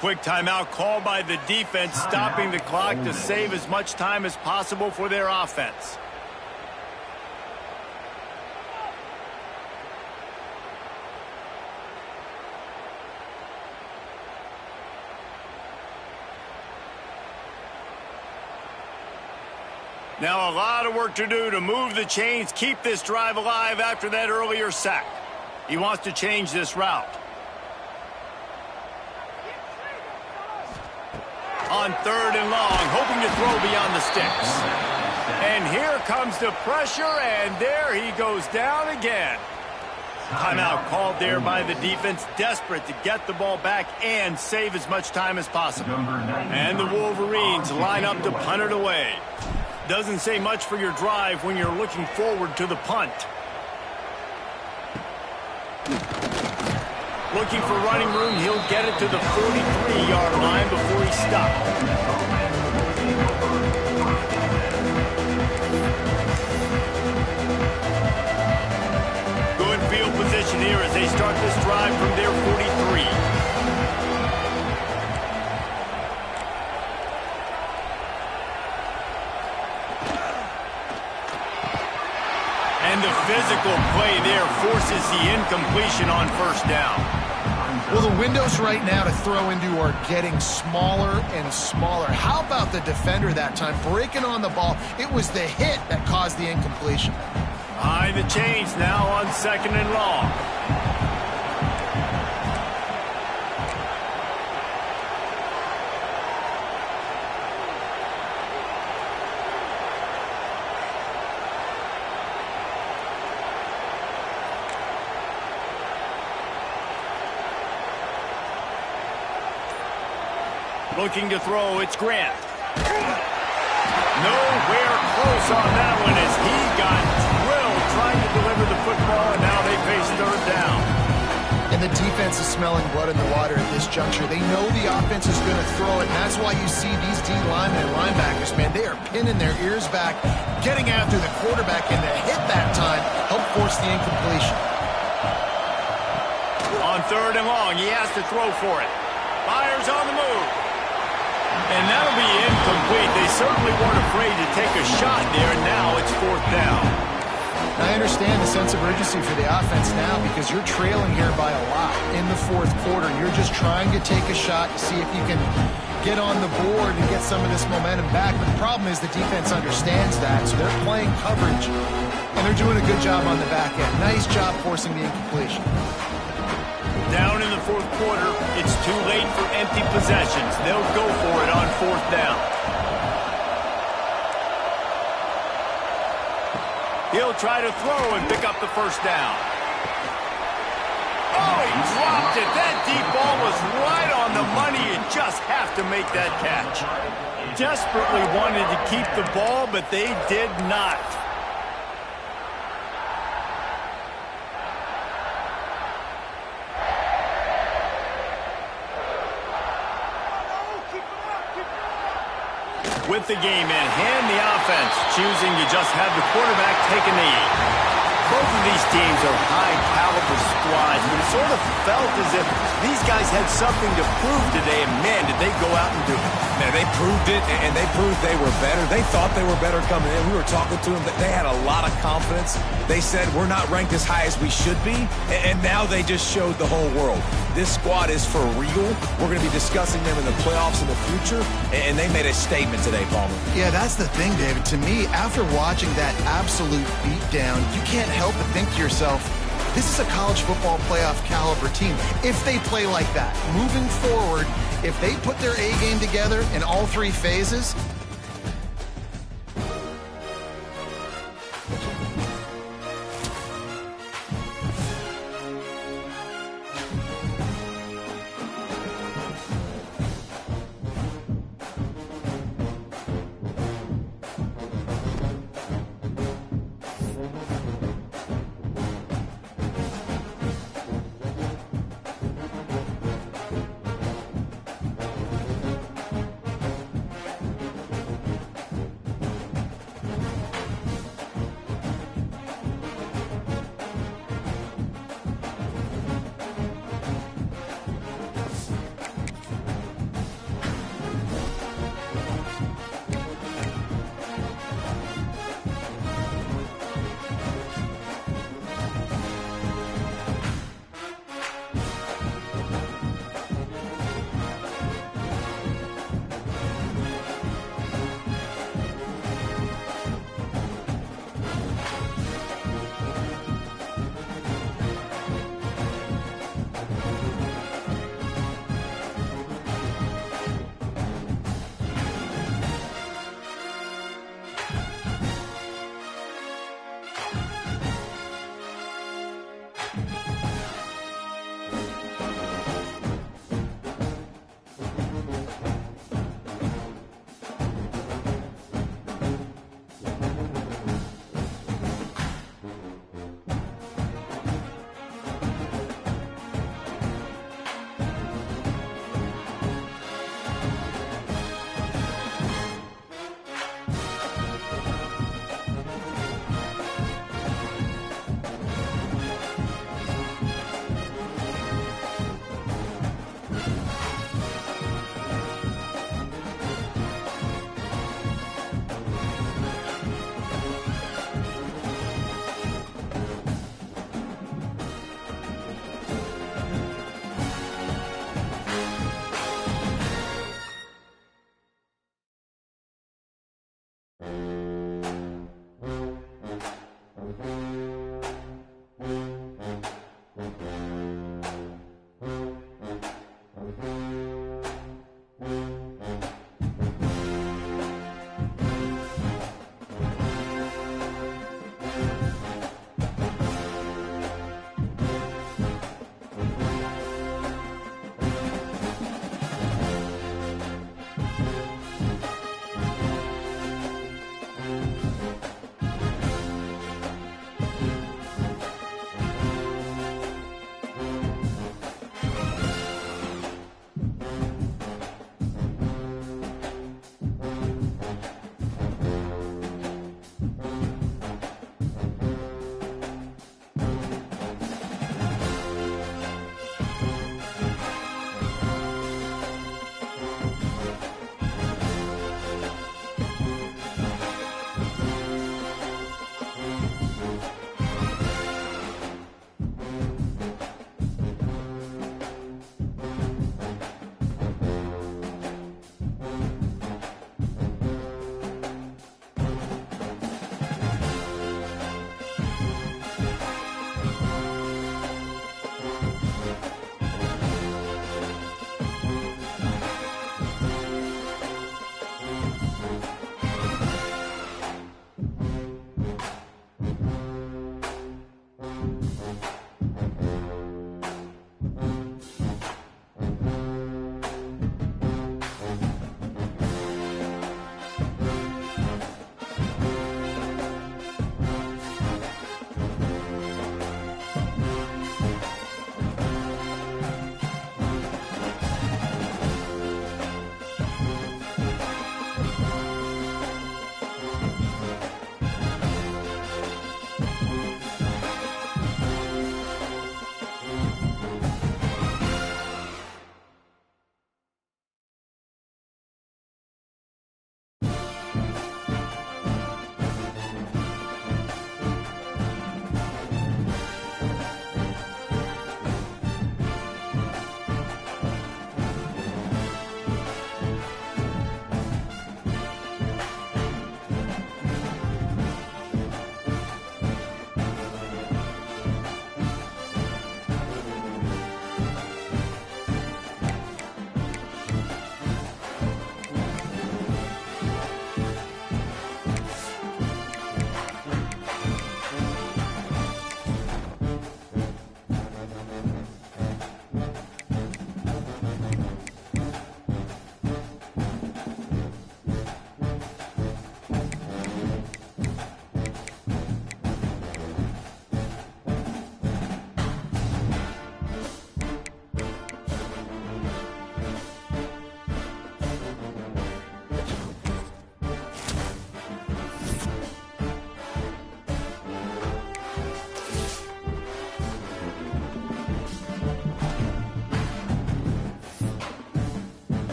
Quick timeout called by the defense, stopping the clock to save as much time as possible for their offense. Now a lot of work to do to move the chains, keep this drive alive after that earlier sack. He wants to change this route. On 3rd and long, hoping to throw beyond the sticks. And here comes the pressure, and there he goes down again. Timeout called there by the defense, desperate to get the ball back and save as much time as possible. And the Wolverines line up to punt it away. Doesn't say much for your drive when you're looking forward to the punt. Looking for running room, he'll get it to the 43-yard line before he stops. Good field position here as they start this drive from their 43. And the physical play there forces the incompletion on 1st down. Well, the windows right now to throw into are getting smaller and smaller. How about the defender that time breaking on the ball? It was the hit that caused the incompletion. Behind the chains now on 2nd and long. Looking to throw, it's Grant. Nowhere close on that one as he got drilled trying to deliver the football, and now they face 3rd down. And the defense is smelling blood in the water at this juncture. They know the offense is going to throw it, and that's why you see these D linemen and linebackers, man, they are pinning their ears back, getting after the quarterback, and the hit that time helped force the incompletion. On 3rd and long, he has to throw for it. Fires on the move. And that'll be incomplete. They certainly weren't afraid to take a shot there, and now it's 4th down. I understand the sense of urgency for the offense now because you're trailing here by a lot in the 4th quarter. You're just trying to take a shot to see if you can get on the board and get some of this momentum back. But the problem is the defense understands that, so they're playing coverage, and they're doing a good job on the back end. Nice job forcing the incompletion. Down in the fourth quarter, it's too late for empty possessions. They'll go for it on fourth down. He'll try to throw and pick up the first down. Oh, he dropped it. That deep ball was right on the money. You just have to make that catch. Desperately wanted to keep the ball, but they did not. With the game in hand, the offense choosing to just have the quarterback take a knee. Both of these teams are high-caliber squads, but it sort of felt as if these guys had something to prove today, and man, did they go out and do it. Man, they proved it, and they proved they were better. They thought they were better coming in. We were talking to them. They had a lot of confidence. They said, we're not ranked as high as we should be, and now they just showed the whole world. This squad is for real. We're going to be discussing them in the playoffs in the future, and they made a statement today, Palmer. Yeah, that's the thing, David. To me, after watching that absolute beatdown, you can't help but think to yourself, this is a college football playoff caliber team. If they play like that, moving forward, if they put their A game together in all three phases,